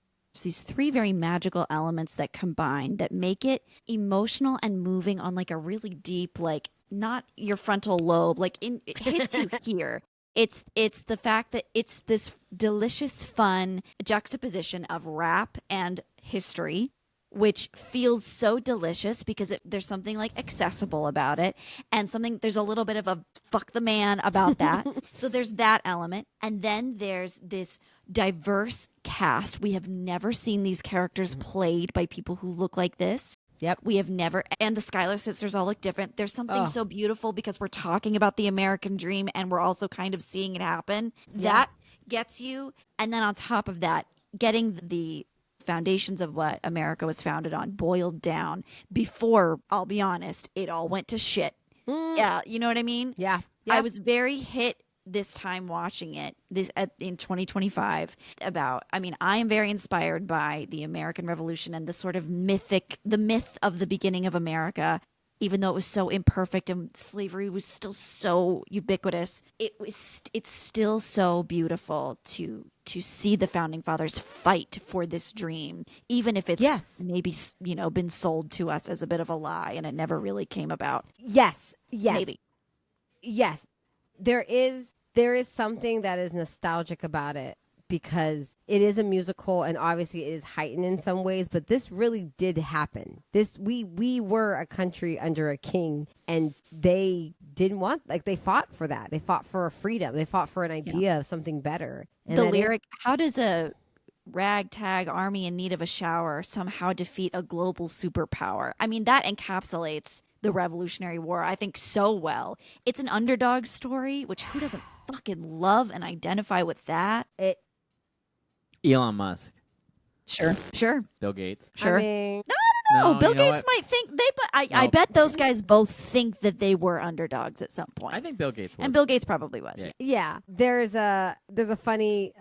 these 3 very magical elements that combine that make it emotional and moving on like a really deep, like not your frontal lobe, like it hits you here. It's the fact that it's this delicious, fun juxtaposition of rap and history, which feels so delicious because there's something like accessible about it and there's a little bit of a fuck the man about that. So there's that element. And then there's this diverse cast. We have never seen these characters played by people who look like this. Yep. We have never, and the Schuyler sisters all look different. There's something so beautiful because we're talking about the American dream and we're also kind of seeing it happen. Yeah. That gets you. And then on top of that, getting the foundations of what America was founded on boiled down before, I'll be honest, it all went to shit. Yeah, you know what I mean? Yeah. I was very hit this time watching it in 2025 I am very inspired by the American Revolution and the sort of the myth of the beginning of America. Even though it was so imperfect and slavery was still so ubiquitous, it's still so beautiful to see the founding fathers fight for this dream, even if it's maybe, you know, been sold to us as a bit of a lie and it never really came about. Yes. Maybe. Yes. There is something that is nostalgic about it. because it is a musical and obviously it is heightened in some ways, but this really did happen. We were a country under a king, and they didn't want, like, they fought for that. They fought for a freedom. They fought for an idea of something better. And the lyric, how does a ragtag army in need of a shower somehow defeat a global superpower? I mean, that encapsulates the Revolutionary War, I think, so well. It's an underdog story, which who doesn't fucking love and identify with that? Elon Musk. Sure. Bill Gates. Sure. I mean, No, Bill you know Gates what? might think I bet those guys both think that they were underdogs at some point. I think Bill Gates was. And Bill Gates probably was. Yeah. yeah, there's a funny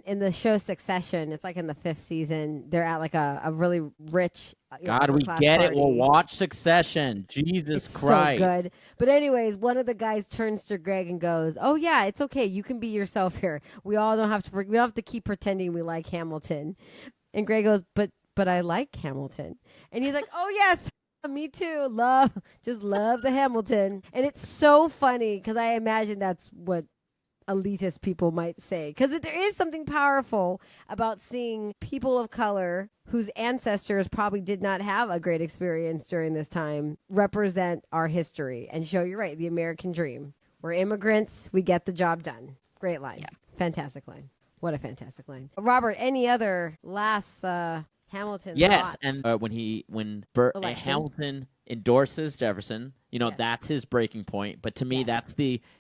in the show Succession. It's like in the 5th season. They're at like a really rich. God, we upper-class get it. party. We'll watch Succession. Jesus It's Christ. so good. But anyways, one of the guys turns to Greg and goes, "Oh yeah, it's okay. You can be yourself here. We all don't have to. We don't have to keep pretending we like Hamilton." And Greg goes, "But I like Hamilton." And he's like, "Oh yes, me too. Just love the Hamilton." And it's so funny because I imagine that's what elitist people might say, because there is something powerful about seeing people of color whose ancestors probably did not have a great experience during this time represent our history and show, you're right, the American dream. We're immigrants, we get the job done. Great line. Yeah. Fantastic line. What a fantastic line. Robert, any other last Hamilton Yes, thoughts? and when Election. Hamilton endorses Jefferson, Yes. that's his breaking point. But to me, Yes.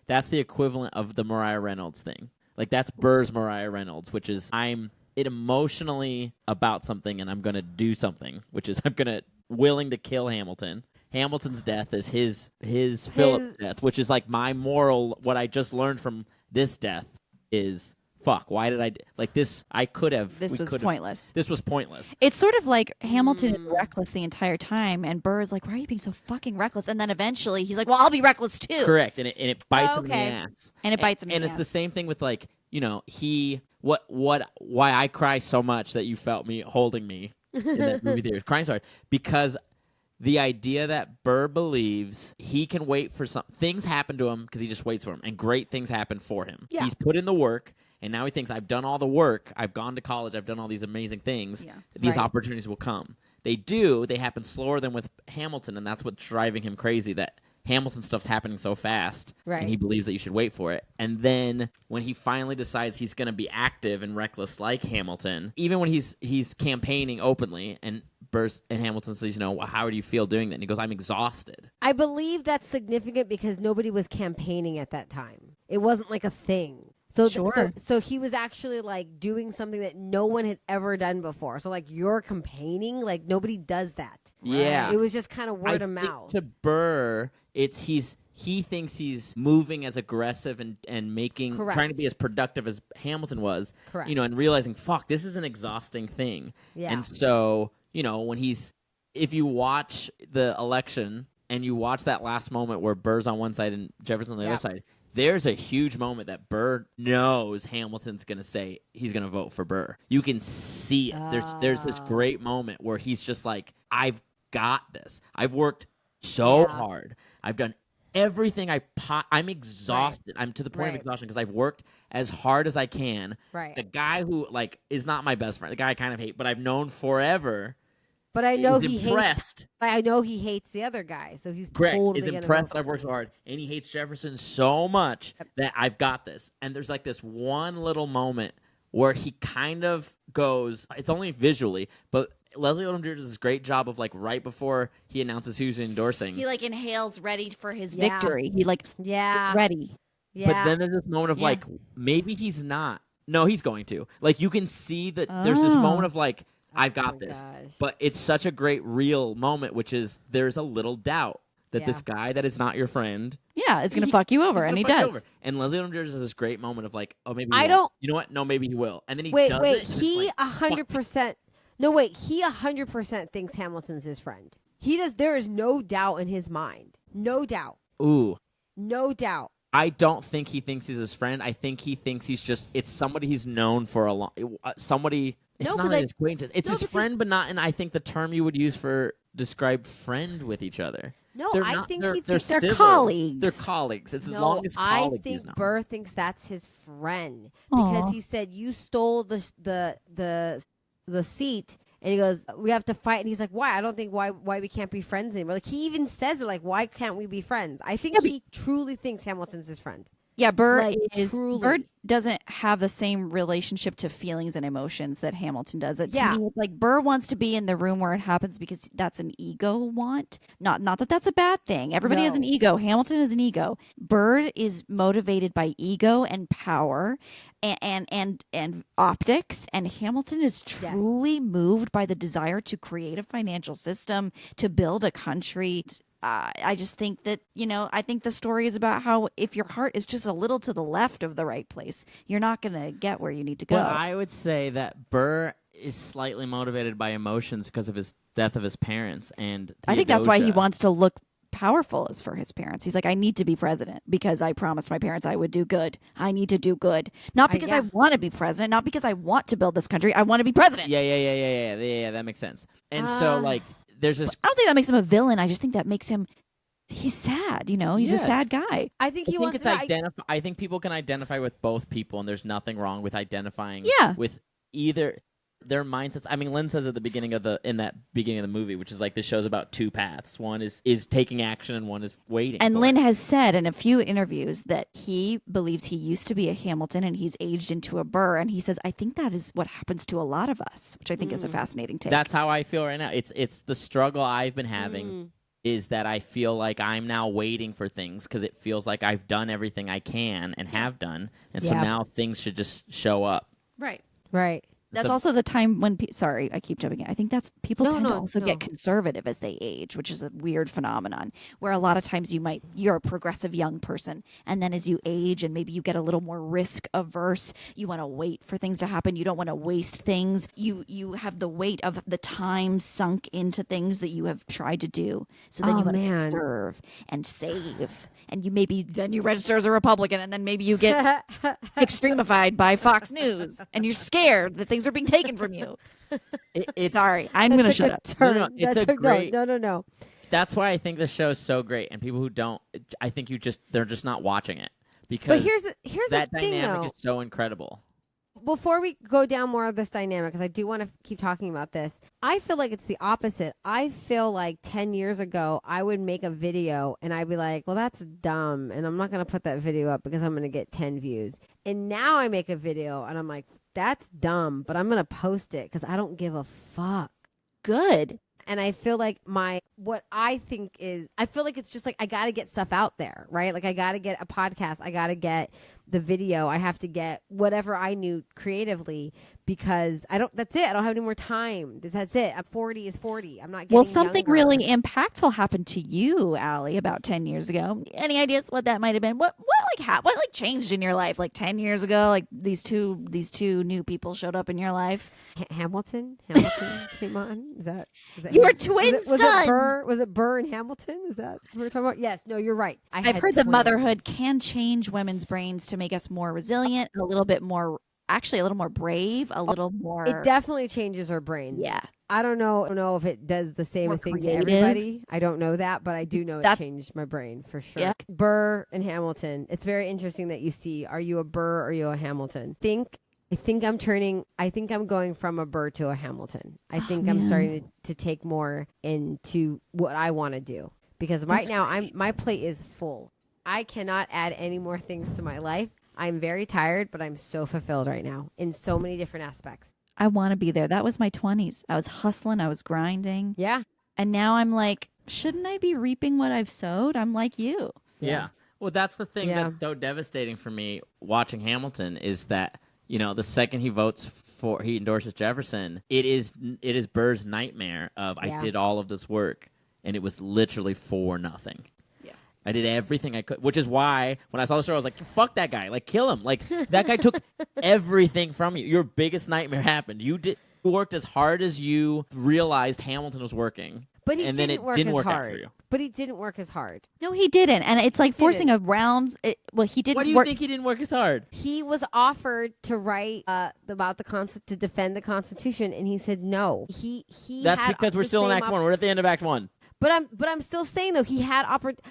that's the equivalent of the Mariah Reynolds thing. Like, that's Burr's Mariah Reynolds, which is I'm emotionally about something and I'm gonna do something, which is I'm gonna willing to kill Hamilton. Hamilton's death is his Philip's death, which is like my moral. What I just learned from this death is, fuck, why did I like this? I could have. This was pointless. This was pointless. It's sort of like Hamilton is reckless the entire time, and Burr's like, "Why are you being so fucking reckless?" And then eventually he's like, "Well, I'll be reckless too." Correct, and it bites him in the okay. ass. And it bites him in And the it's ass. the same thing with, like, why I cry so much that you felt me holding me in that movie theater, crying so hard, because the idea that Burr believes he can wait for things happen to him because he just waits for him, and great things happen for him. Yeah. He's put in the work, and now he thinks, I've done all the work, I've gone to college, I've done all these amazing things, Yeah. these Right. opportunities will come. They happen slower than with Hamilton, and that's what's driving him crazy, that Hamilton stuff's happening so fast, Right. and he believes that you should wait for it. And then when he finally decides he's going to be active and reckless like Hamilton, even when he's campaigning openly, and Hamilton says, how do you feel doing that? And he goes, I'm exhausted. I believe that's significant because nobody was campaigning at that time. It wasn't like a thing. So, Sure. so he was actually like doing something that no one had ever done before. So like you're campaigning, like nobody does that. Yeah. It was just kind of word I of think mouth. to Burr, he thinks he's moving as aggressive and making Correct. trying to be as productive as Hamilton was. Correct. And realizing, fuck, this is an exhausting thing. Yeah. And so, if you watch the election and you watch that last moment where Burr's on one side and Jefferson on the Yep. other side, there's a huge moment that Burr knows Hamilton's going to say he's going to vote for Burr. You can see it. There's this great moment where he's just like, I've got this. I've worked so Yeah. hard. I've done everything I'm exhausted. I'm to the point of Right. exhaustion because I've worked as hard as I can. Right. The guy who is not my best friend, the guy I kind of hate, but I've known forever. But I know is he impressed. hates. I know he hates the other guy, so he's Greg totally is gonna impressed go that I've for worked him. so hard, and he hates Jefferson so much that I've got this. And there's like this one little moment where he kind of goes, it's only visually, but Leslie Odom Jr. does this great job of, like, right before he announces who's endorsing. He like inhales, ready for his Yeah. victory. He like Yeah. ready. Yeah. But then there's this moment of Yeah. like, maybe he's not. No, he's going to. Like, you can see that there's this moment of like, I've got my this. gosh. But it's such a great real moment, which is there's a little doubt that Yeah. this guy that is not your friend, Yeah, it's gonna fuck you over, he's and he gonna fuck you does. over. And Leslie Odom Jr. does this great moment of like, oh, maybe he I won't. don't- You know what? No, maybe he will. And then he Wait, does wait. it. and it's He like, 100%. No, wait. He 100% thinks Hamilton's his friend. He does. There is no doubt in his mind. No doubt. ooh. No doubt. I don't think he thinks he's his friend. I think he thinks it's somebody he's known for a long, somebody It's No, not 'cause his acquaintance. It's his because- friend, but not in, I think, the term you would use for describe friend with each other. No, They're I not, think they're, he they're thinks They're civil. colleagues. They're colleagues. It's as no, long as I colleague he's think known. Burr thinks that's his friend because Aw. he said you stole the seat, and he goes, we have to fight, and he's like, why? I don't think why we can't be friends anymore. Like he even says it, like why can't we be friends? I think he truly thinks Hamilton's his friend. Yeah, Burr Like, is truly. Burr doesn't have the same relationship to feelings and emotions that Hamilton does. To Yeah. me, it's like Burr wants to be in the room where it happens because that's an ego want. Not that that's a bad thing. Everybody has an No. ego. Hamilton is an ego. Burr is motivated by ego and power and optics, and Hamilton is truly moved by the desire to create a financial system, to build a country. I just think that, I think the story is about how if your heart is just a little to the left of the right place, you're not going to get where you need to go. But I would say that Burr is slightly motivated by emotions because of his death of his parents. And I think that's why he Theodosia. wants to look powerful as for his parents. He's like, I need to be president because I promised my parents I would do good. I need to do good. Not because I want to be president, not because I want to build this country. I want to be president. Yeah, that makes sense. And so, like, there's this. I don't think that makes him a villain. I just think that makes him, he's sad, He's a Yes. sad guy. I think he I think wants it's to. I think people can identify with both people, and there's nothing wrong with identifying Yeah. with either their mindsets. I mean, Lynn says at the beginning of the beginning of the movie, which is like this show's about two paths. One is taking action, and one is waiting. And for Lynn it. has said in a few interviews that he believes he used to be a Hamilton and he's aged into a Burr. And he says, I think that is what happens to a lot of us, which I think is a fascinating take. That's how I feel right now. It's the struggle I've been having. Is that I feel like I'm now waiting for things because it feels like I've done everything I can and have done, and so Yeah. now things should just show up. right. Right. That's also the time when sorry, I keep jumping in. I think that's people tend to also no. get conservative as they age, which is a weird phenomenon where a lot of times you're a progressive young person, and then as you age and maybe you get a little more risk averse, you want to wait for things to happen. You don't want to waste things. You have the weight of the time sunk into things that you have tried to do. So then you want to conserve and save. And then you register as a Republican, and then maybe you get extremified by Fox News, and you're scared that things are being taken from you. Sorry, I'm going to shut up. No, it's a great. No. That's why I think the show is so great, and people who don't, I think they're just not watching it because But here's that the thing, dynamic though. is so incredible. Before we go down more of this dynamic, because I do want to keep talking about this, I feel like it's the opposite. I feel like 10 years ago, I would make a video and I'd be like, well, that's dumb. And I'm not going to put that video up because I'm going to get 10 views. And now I make a video and I'm like, that's dumb, but I'm going to post it because I don't give a fuck. Good. And I feel like I feel like it's just like, I got to get stuff out there, right? Like I got to get a podcast. I got to get the video. I have to get whatever I knew creatively because that's it. I don't have any more time. That's it. I'm 40 is 40. I'm not getting something younger. really impactful happened to you, Allie, about 10 years ago. Any ideas what that might have been? What changed in your life? Like 10 years ago, like these two new people showed up in your life. Hamilton came on. Is that You were was twin it, was sons. It Burr? Was it Burr and Hamilton? Is that what we're talking about? Yes. No, you're right. I've heard that motherhood can change women's brains to make us more resilient, a little more brave, a little more. It definitely changes our brains. Yeah. I don't know if it does the same More thing creative. to everybody. I don't know that, but I do know it changed my brain for sure. Yeah. Burr and Hamilton. It's very interesting that you see, are you a Burr or are you a Hamilton? I think I'm going from a Burr to a Hamilton. I think I'm starting to take more into what I want to do because right now my plate is full. I cannot add any more things to my life. I'm very tired, but I'm so fulfilled right now in so many different aspects. I want to be there. That was my 20s. I was hustling. I was grinding. Yeah. And now I'm like, shouldn't I be reaping what I've sowed? I'm like you. Yeah. Well, that's the thing Yeah. that's so devastating for me watching Hamilton is that, the second he endorses Jefferson, it is Burr's nightmare of I did all of this work and it was literally for nothing. Yeah. I did everything I could, which is why when I saw the story, I was like, fuck that guy. Like, kill him. Like, that guy took everything from you. Your biggest nightmare happened. You worked as hard as you realized Hamilton was working. But he and then didn't it work didn't as work out hard. for you. But he didn't work as hard. No, he didn't. And it's like forcing a rounds. He didn't. Why do you think he didn't work as hard? He was offered to write about to defend the Constitution, and he said no. That's because we're still in Act 1. We're at the end of Act 1. But I'm still saying though, he had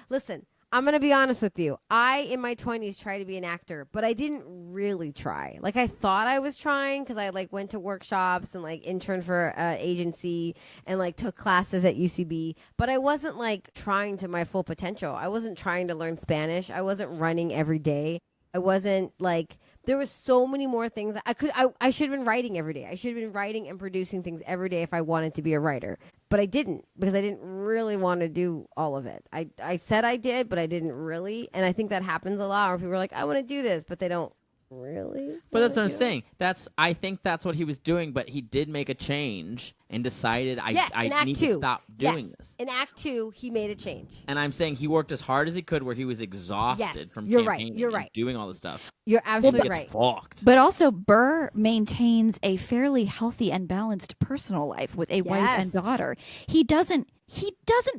Listen, I'm gonna be honest with you. I in my 20s tried to be an actor, but I didn't really try. Like I thought I was trying because I like went to workshops and like interned for agency and like took classes at UCB. But I wasn't like trying to my full potential. I wasn't trying to learn Spanish. I wasn't running every day. I wasn't like. There was so many more things I should have been writing every day. I should have been writing and producing things every day if I wanted to be a writer. But I didn't because I didn't really want to do all of it. I said I did, but I didn't really. And I think that happens a lot where people are like, I want to do this, but they don't really. But that's what I'm saying. I think that's what he was doing, but he did make a change and decided I need to stop doing this. In Act 2, he made a change. And I'm saying he worked as hard as he could where he was exhausted from you're campaigning right. You're right. and doing all this stuff. You're absolutely right. Fucked. But also, Burr maintains a fairly healthy and balanced personal life with a wife and daughter. He doesn't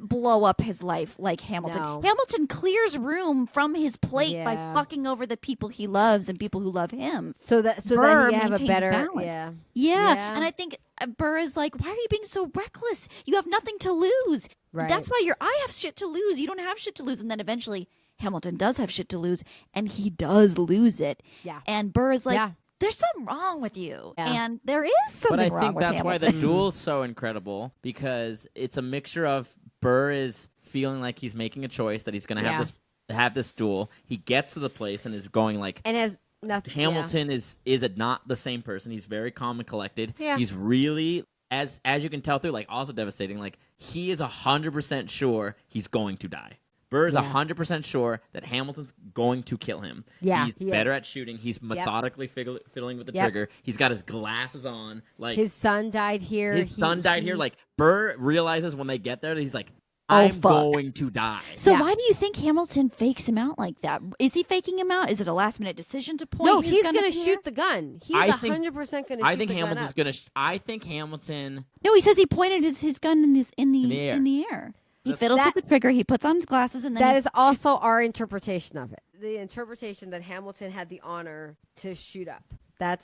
blow up his life like Hamilton. No. Hamilton clears room from his plate by fucking over the people he loves and people who love him. So that Burr he have a better balance. Yeah. And I think Burr is like, why are you being so reckless? You have nothing to lose. Right. That's why I have shit to lose. You don't have shit to lose. And then eventually Hamilton does have shit to lose, and he does lose it. Yeah. And Burr is like, there's something wrong with you. Yeah. And there is something wrong with Hamilton. But I think that's why the duel's so incredible, because it's a mixture of Burr is feeling like he's making a choice, that he's going to have this duel. He gets to the place and is going like... And as nothing, Hamilton is not the same person. He's very calm and collected. Yeah. He's really... As you can tell through, like, also devastating, like, he is 100% sure he's going to die. Burr is 100% sure that Hamilton's going to kill him. Yeah, he's better at shooting. He's methodically fiddling with the trigger. He's got his glasses on. Like his son died here. His son died here. Like Burr realizes when they get there that he's like, I'm going to die. So why do you think Hamilton fakes him out like that? Is he faking him out? Is it a last minute decision to point? No, he's going to shoot the gun. He's 100% going to shoot the gun. I think Hamilton's going to. I think Hamilton. No, he says he pointed his gun in the air. He fiddles with the trigger. He puts on his glasses, and then that is also our interpretation of it. The interpretation that Hamilton had the honor to shoot up. That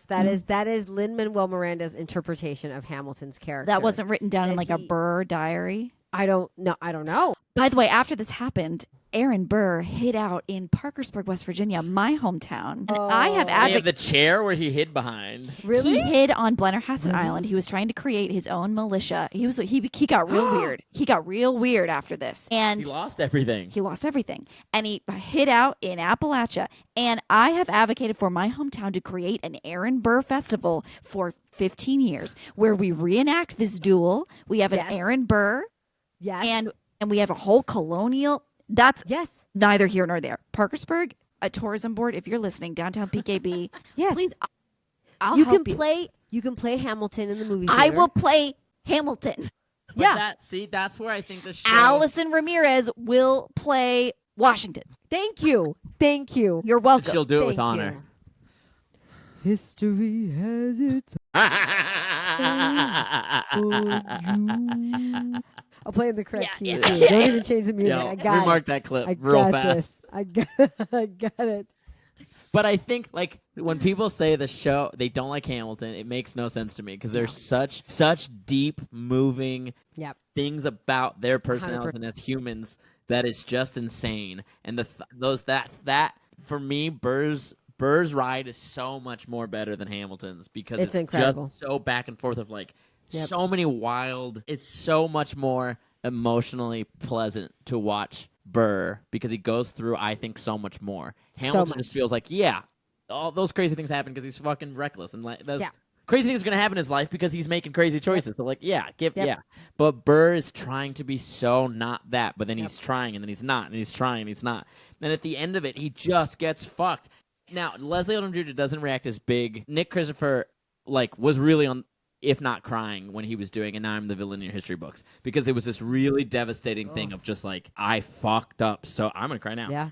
is Lin-Manuel Miranda's interpretation of Hamilton's character. That wasn't written down in like a Burr diary. I don't know. By the way, after this happened, Aaron Burr hid out in Parkersburg, West Virginia, my hometown. And I have the chair where he hid behind. Really? He hid on Blennerhassett Island. He was trying to create his own militia. He got real weird. He got real weird after this. And he lost everything. And he hid out in Appalachia. And I have advocated for my hometown to create an Aaron Burr festival for 15 years where we reenact this duel. We have an Aaron Burr. Yes. And we have a whole colonial. That's neither here nor there. Parkersburg, a tourism board, if you're listening, downtown PKB. Please, I'll help you. You can play Hamilton in the movie theater. I will play Hamilton. But that's where I think the show... Allison Ramirez will play Washington. Thank you. You're welcome. She'll do it with honor. History has its I'll play in the correct key. Too. Don't even change the music. I got remark that clip real fast. I got it. But I think, like, when people say the show, they don't like Hamilton, it makes no sense to me because there's such deep, moving things about their personality as humans that is just insane. And that for me, Burr's ride is so much more better than Hamilton's because it's incredible. Just so back and forth of like so many wild. It's so much more emotionally pleasant to watch Burr because he goes through, I think, so much more. Hamilton just feels like, all those crazy things happen because he's fucking reckless and like crazy things are gonna happen in his life because he's making crazy choices. So like, but Burr is trying to be so not that, but then he's trying and then he's not, and he's trying and he's not. Then at the end of it, he just gets fucked. Now Leslie Odom Jr. doesn't react as big. Nick Christopher was really on, if not crying when he was doing, and now I'm the villain in your history books because it was this really devastating thing of just like, I fucked up, so I'm gonna cry now. Yeah,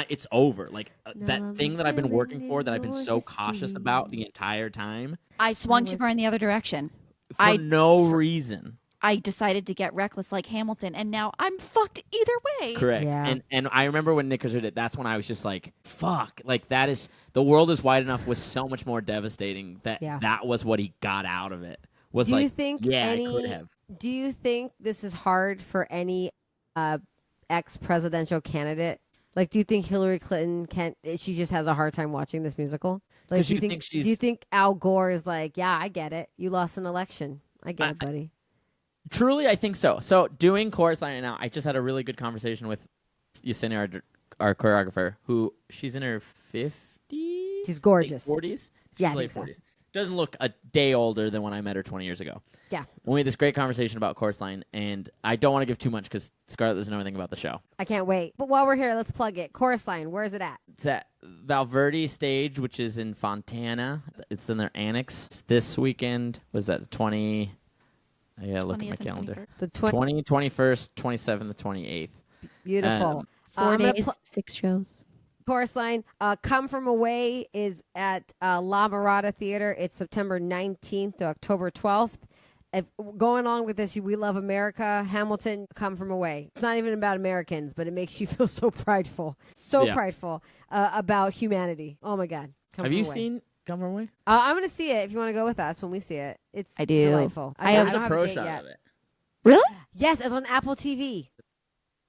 it's over. That thing that I've been working for, that I've been so cautious about the entire time. I swung Jafar in the other direction for no reason. I decided to get reckless like Hamilton, and now I'm fucked either way. Correct. Yeah. And I remember when Nickers did it, that's when I was just like, fuck. Like, that is, the world is wide enough was so much more devastating that that was what he got out of it. Was Do like, you think I could have. Do you think this is hard for any ex-presidential candidate? Like, do you think Hillary Clinton she just has a hard time watching this musical? Like, do you think Al Gore is like, yeah, I get it. You lost an election. I get it, buddy. Truly, I think so. So doing chorus line right now, I just had a really good conversation with Yesenia, our choreographer, who she's in her 50s? She's gorgeous. 40s? Yeah, late 40s. Doesn't look a day older than when I met her 20 years ago. Yeah. And we had this great conversation about chorus line, and I don't want to give too much because Scarlett doesn't know anything about the show. I can't wait. But while we're here, let's plug it. Chorus line, where is it at? It's at Valverde Stage, which is in Fontana. It's in their annex. It's this weekend. Was that 20? I gotta look at my calendar. The 20, 21st, 27th, the 28th. Beautiful. 4 days, 6 shows. Chorus line, Come From Away is at La Mirada Theater. It's September 19th to October 12th. Going along with this, We Love America, Hamilton, Come From Away. It's not even about Americans, but it makes you feel so prideful. Prideful about humanity. Oh, my God. Have you seen Come From Away? I'm going to see it if you want to go with us when we see it. It's I do. delightful. I have a pro shot of it. Really? Yes, it's on Apple TV.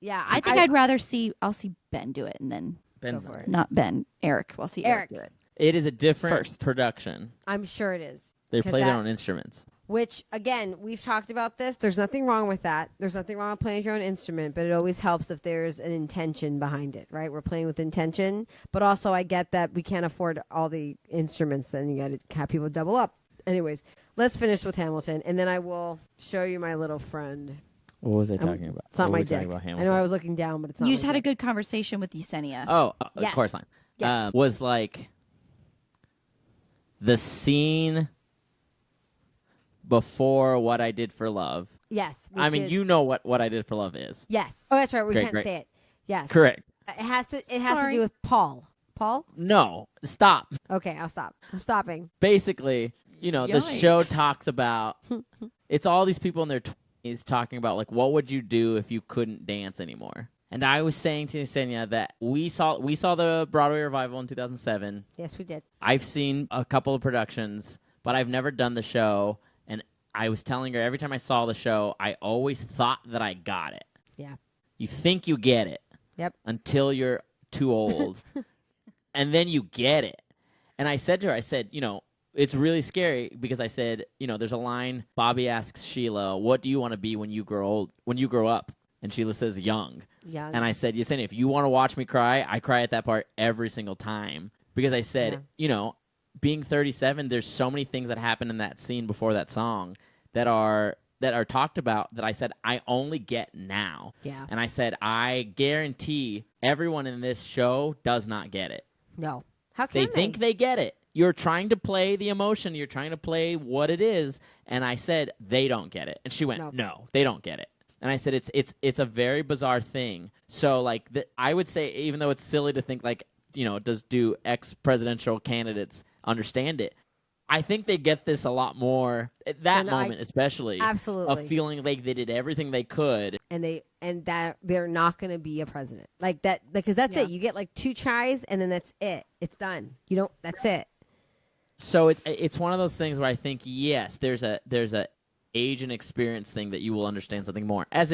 Yeah. I think I'd rather I'll see Ben do it and then. Ben's for it. Not Ben, Eric. We'll see Eric do it. It is a different production. I'm sure it is. They play their own instruments. Which, again, we've talked about this. There's nothing wrong with that. There's nothing wrong with playing your own instrument, but it always helps if there's an intention behind it, right? We're playing with intention. But also, I get that we can't afford all the instruments, then you got to have people double up. Anyways, let's finish with Hamilton, and then I will show you my little friend. What was I talking about? It's not my dick. I know I was looking down, but it's not. You just had a good conversation with Yesenia. Oh, yes. Chorus line. Yes. Was like the scene before What I Did for Love. Yes. I mean, you know what I Did for Love is. Yes. Oh, that's right. We Great, can't say it. Yes. Correct. It has to do with Paul. Paul? No. Stop. Okay, I'll stop. I'm stopping. Basically, the show talks about it's all these people in their 20s talking about like what would you do if you couldn't dance anymore. And I was saying to Yesenia that we saw the Broadway revival in 2007. Yes, we did. I've seen a couple of productions, but I've never done the show. And I was telling her every time I saw the show, I always thought that I got it. Yeah. You think you get it. Yep. Until you're too old. And then you get it. And I said to her, it's really scary because I said, there's a line. Bobby asks Sheila, "What do you want to be when you grow up?" And Sheila says, "Young." Young. And I said, Yesenia, if you want to watch me cry, I cry at that part every single time because I said, being 37, there's so many things that happen in that scene before that song that are talked about that I said I only get now. Yeah. And I said I guarantee everyone in this show does not get it. No. How can they? They think they get it. You're trying to play the emotion. You're trying to play what it is. And I said, they don't get it. And she went, no, they don't get it. And I said, it's a very bizarre thing. So, like, I would say, even though it's silly to think, like, do ex-presidential candidates understand it? I think they get this a lot more at that moment, especially. Absolutely. Of feeling like they did everything they could. And that they're not going to be a president. Like that, because that's it. You get like 2 tries and then that's it. It's done. That's it. So it's one of those things where I think, yes, there's a age and experience thing that you will understand something more, as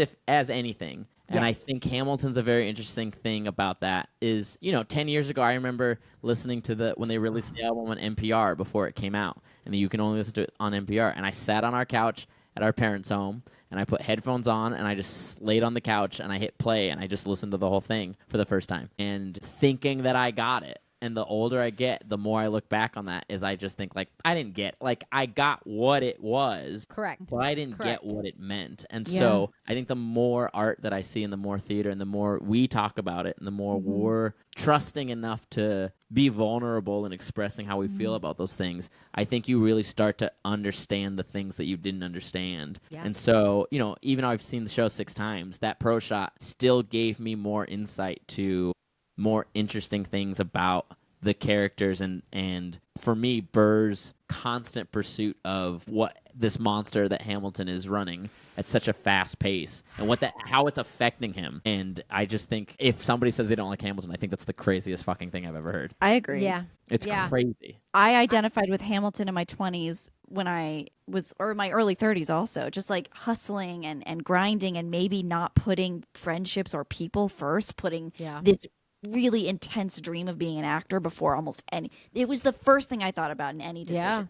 anything. And I think Hamilton's a very interesting thing about that is, 10 years ago, I remember listening to when they released the album on NPR before it came out, and you can only listen to it on NPR. And I sat on our couch at our parents' home, and I put headphones on, and I just laid on the couch, and I hit play, and I just listened to the whole thing for the first time, and thinking that I got it. And the older I get, the more I look back on that is I just think, like, I didn't get, like, I got what it was. Correct. But I didn't get what it meant. And so I think the more art that I see and the more theater and the more we talk about it and the more we're trusting enough to be vulnerable and expressing how we feel about those things, I think you really start to understand the things that you didn't understand. Yeah. And so, even though I've seen the show 6 times, that pro shot still gave me more insight to more interesting things about the characters and for me, Burr's constant pursuit of what this monster that Hamilton is running at such a fast pace and how it's affecting him. And I just think if somebody says they don't like Hamilton, I think that's the craziest fucking thing I've ever heard. I agree. Yeah. It's crazy. I identified with Hamilton in my 20s when I was, or my early 30s also, just like hustling and grinding and maybe not putting friendships or people first, putting this really intense dream of being an actor before almost any. It was the first thing I thought about in any decision. Yeah.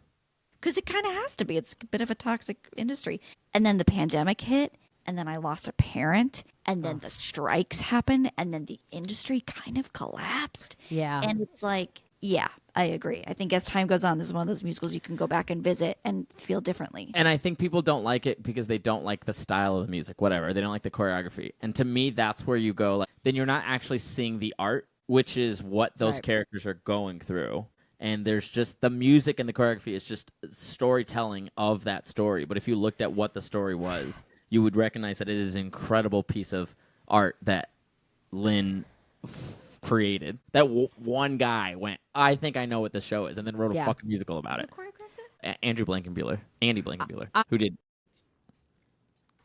Because it kind of has to be. It's a bit of a toxic industry. And then the pandemic hit, and then I lost a parent, and then the strikes happened, and then the industry kind of collapsed. Yeah. And it's like, yeah, I agree. I think as time goes on, this is one of those musicals you can go back and visit and feel differently. And I think people don't like it because they don't like the style of the music, whatever. They don't like the choreography. And to me, that's where you go, like, then you're not actually seeing the art, which is what those characters are going through. And there's just the music and the choreography is just storytelling of that story. But if you looked at what the story was, you would recognize that it is an incredible piece of art that Lynn created. That one guy went, I think I know what the show is, and then wrote a fucking musical about it. Who choreographed it? Andy Blankenbuehler, who did.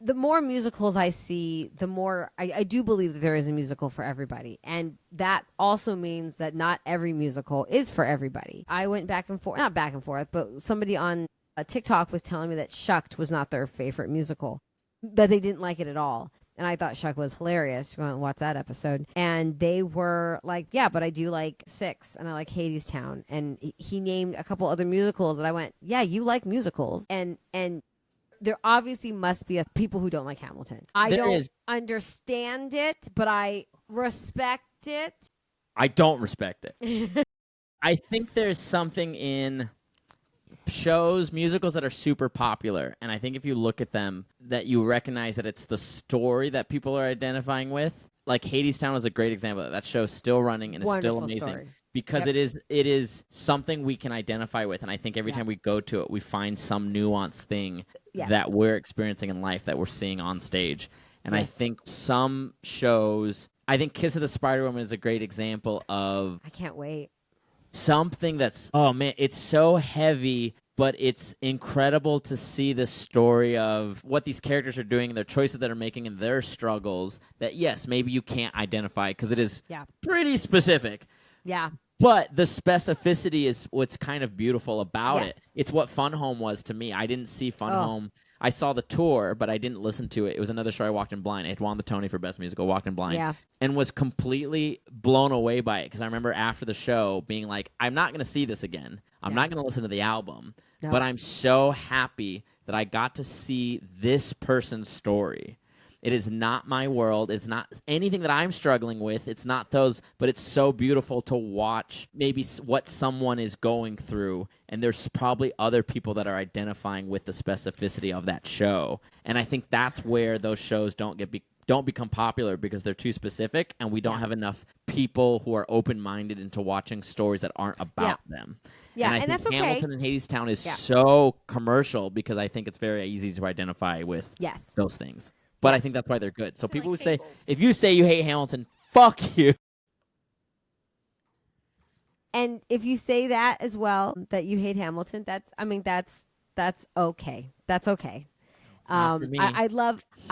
The more musicals I see, the more I do believe that there is a musical for everybody. And that also means that not every musical is for everybody. I went back and forth, not back and forth, but somebody on TikTok was telling me that Shucked was not their favorite musical, that they didn't like it at all. And I thought Shuck was hilarious. Go and watch that episode. And they were like, yeah, but I do like Six, and I like Hadestown. And he named a couple other musicals, and I went, yeah, you like musicals. And there obviously must be people who don't like Hamilton. I don't understand it, but I respect it. I don't respect it. I think there's something in shows, musicals that are super popular, and I think if you look at them, that you recognize that it's the story that people are identifying with. Like Hadestown is a great example of that. That show's still running and it's still amazing. Story. Because it is something we can identify with, and I think every time we go to it, we find some nuanced thing that we're experiencing in life that we're seeing on stage. And I think some shows, I think Kiss of the Spider Woman is a great example of. I can't wait. Something that's, oh man, it's so heavy, but it's incredible to see the story of what these characters are doing and their choices that are making and their struggles that, yes, maybe you can't identify because it is pretty specific. Yeah. But the specificity is what's kind of beautiful about it. It's what Fun Home was to me. I didn't see Fun Home. I saw the tour, but I didn't listen to it. It was another show I walked in blind. It won the Tony for Best Musical, Walked in Blind. Yeah. And was completely blown away by it because I remember after the show being like, I'm not going to see this again. I'm not going to listen to the album. No. But I'm so happy that I got to see this person's story. It is not my world. It's not anything that I'm struggling with. It's not those, but it's so beautiful to watch maybe what someone is going through. And there's probably other people that are identifying with the specificity of that show. And I think that's where those shows don't become popular because they're too specific and we don't have enough people who are open-minded into watching stories that aren't about them. Yeah, and I think that's okay. Hamilton and Hadestown is so commercial because I think it's very easy to identify with those things. But I think that's why they're good. So people who say, if you say you hate Hamilton, fuck you. And if you say that as well, that you hate Hamilton, that's okay. That's okay. I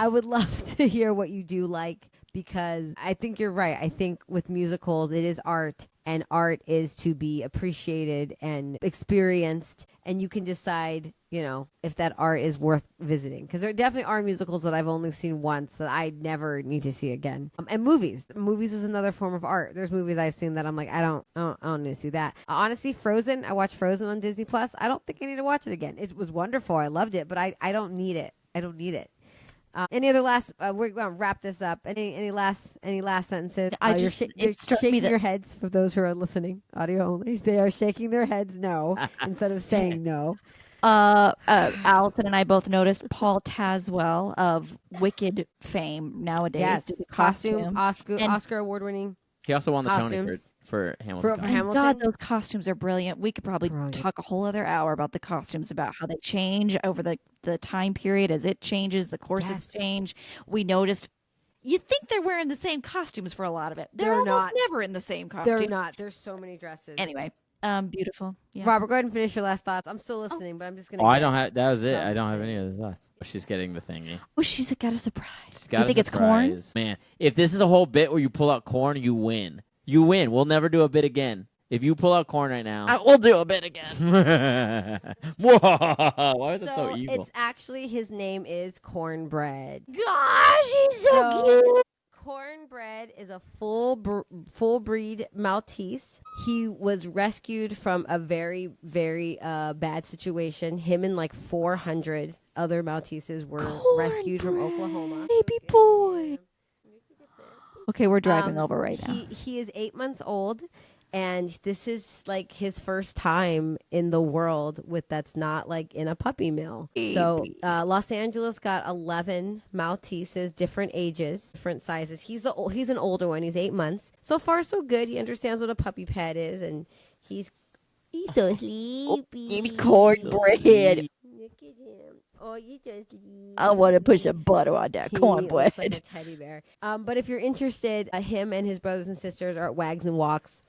would love to hear what you do like, because I think you're right. I think with musicals, it is art, and art is to be appreciated and experienced, and you can decide, if that art is worth visiting. Because there definitely are musicals that I've only seen once that I never need to see again. And movies. Movies is another form of art. There's movies I've seen that I'm like, I don't need to see that. Honestly, Frozen. I watched Frozen on Disney Plus. I don't think I need to watch it again. It was wonderful. I loved it, but I don't need it. I don't need it. Any other last? We're going to wrap this up. Any last sentences? You're shaking your heads for those who are listening, audio only. They are shaking their heads no instead of saying no. Allison and I both noticed Paul Tazwell of Wicked fame nowadays. Yes, did the costume Oscar award winning. He also won the Tony for Hamilton. For Hamilton. God, those costumes are brilliant. We could probably talk a whole other hour about the costumes, about how they change over the time period as it changes, the corsets change. We noticed. You'd think they're wearing the same costumes for a lot of it. They're almost never in the same costume. They're not. There's so many dresses. Anyway. Beautiful. Yeah. Robert, go ahead and finish your last thoughts. I'm still listening, but I'm just gonna. Oh, I don't have. That was it. I don't have something. any of the thoughts. She's getting the thingy. Oh, she's got a surprise. She's got You a think it's corn? surprise. Man, if this is a whole bit where you pull out corn, you win. You win. We'll never do a bit again. If you pull out corn right now, We'll do a bit again. Why is it so evil? It's actually his name is Cornbread. Gosh, he's so cute. Cornbread is a full breed Maltese. He was rescued from a very, very bad situation. Him and like 400 other Malteses were rescued from Oklahoma. Baby boy. Okay, we're driving over right now. He is 8 months old. And this is like his first time in the world that's not like in a puppy mill. So Los Angeles got 11 Malteses, different ages, different sizes. He's an older one. He's 8 months. So far, so good. He understands what a puppy pet is, and he's so sleepy. Give me cornbread. Look at him. Oh, you just sleep. I want to put some butter on that He cornbread. looks like a teddy bear. But if you're interested, him and his brothers and sisters are at Wags and Walks.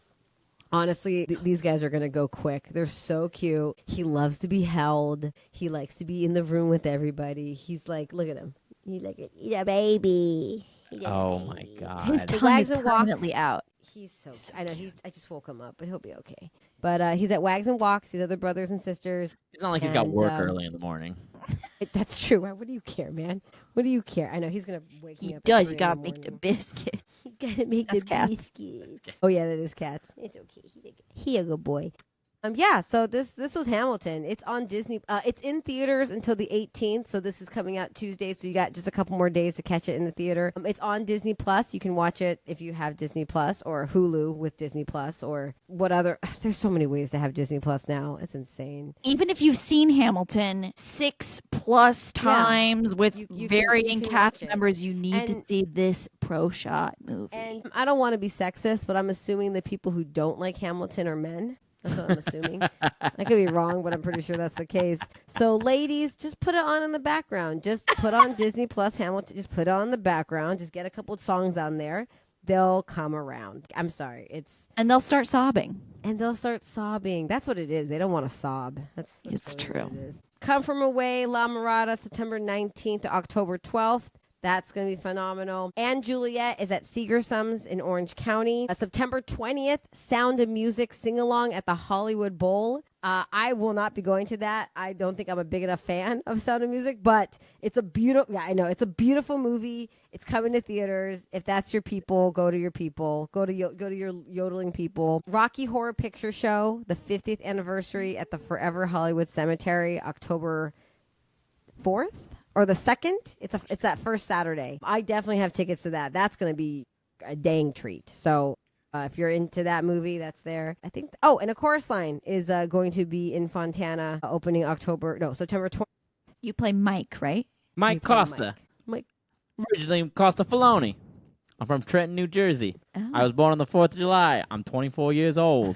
Honestly, these guys are going to go quick. They're so cute. He loves to be held. He likes to be in the room with everybody. He's like, look at him. He's like, he's a baby. Oh, my God. His tongue is permanently out. He's so I know. I just woke him up, but he'll be okay. But he's at Wags and Walks. His other brothers and sisters. It's not like he's got work early in the morning. That's true. What do you care, man? What do you care? I know he's going to wake me He up. does. You got to make the biscuit. You gotta make That's the cats. biscuits. Oh yeah, that is cats. It's okay. He a good boy. Yeah. So this was Hamilton. It's on Disney. It's in theaters until the 18th. So this is coming out Tuesday. So you got just a couple more days to catch it in the theater. It's on Disney Plus. You can watch it if you have Disney Plus or Hulu with Disney Plus or what other. There's so many ways to have Disney Plus now. It's insane. Even if you've seen Hamilton 6+ times with you varying can cast watch it. members, you need to And- see this pro shot movie. And I don't want to be sexist, but I'm assuming the people who don't like Hamilton are men. That's what I'm assuming. I could be wrong, but I'm pretty sure that's the case. So, ladies, just put it on in the background. Just put on Disney Plus Hamilton. Just put it on the background. Just get a couple of songs on there. They'll come around. I'm sorry. And they'll start sobbing. And they'll start sobbing. That's what it is. They don't want to sob. That's It's really true. what it is. Come From Away, La Mirada, September 19th to October 12th. That's going to be phenomenal. And Juliet is at Seagersums in Orange County. September 20th, Sound of Music sing-along at the Hollywood Bowl. I will not be going to that. I don't think I'm a big enough fan of Sound of Music, but it's a beautiful, I know, it's a beautiful movie. It's coming to theaters. If that's your people, go to your people. Go to your yodeling people. Rocky Horror Picture Show, the 50th anniversary at the Forever Hollywood Cemetery, October 4th. Or the 2nd, it's that first Saturday. I definitely have tickets to that. That's going to be a dang treat. So if you're into that movie, that's there. I think. And A Chorus Line is going to be in Fontana, opening September 20th. You play Mike, right? Mike Costa. Mike. Originally Costa Filoni. I'm from Trenton, New Jersey. Oh. I was born on the 4th of July. I'm 24 years old.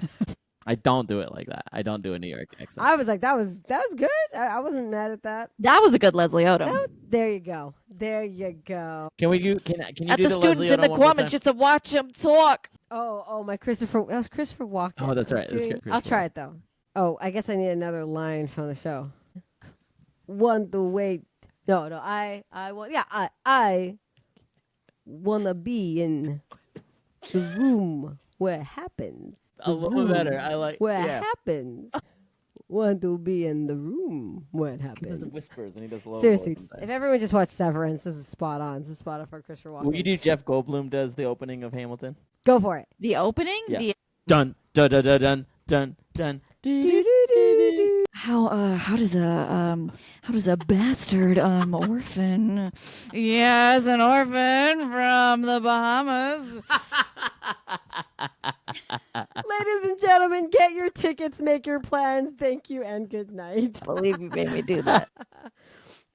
I don't do it like that. I don't do a New York accent. I was like, that was good. I wasn't mad at that. That was a good Leslie Odom. There you go. There you go. Can you At do the the students Leslie in the Odom one more comments time? just to watch him talk. Oh, my Christopher. That was Christopher Walken. Oh, that's right. I'll try it though. Oh, I guess I need another line from the show. Want to wait. No. I want. Yeah, I wanna be in the room where it happens. A little better. I like where yeah. it happens. Want to be in the room where it He does happens. the whispers and he does low Seriously, voice sometimes. if everyone just watched Severance, this is spot on. This is spot on for Christopher Walken. Will you do Jeff Goldblum does the opening of Hamilton? Go for it. The opening? Yeah. Dun dun dun dun dun dun dun. Do-do-do-do-do. How does a bastard orphan? Yes, an orphan from the Bahamas. Ladies and gentlemen, get your tickets, make your plans. Thank you and good night. Believe you made me do that.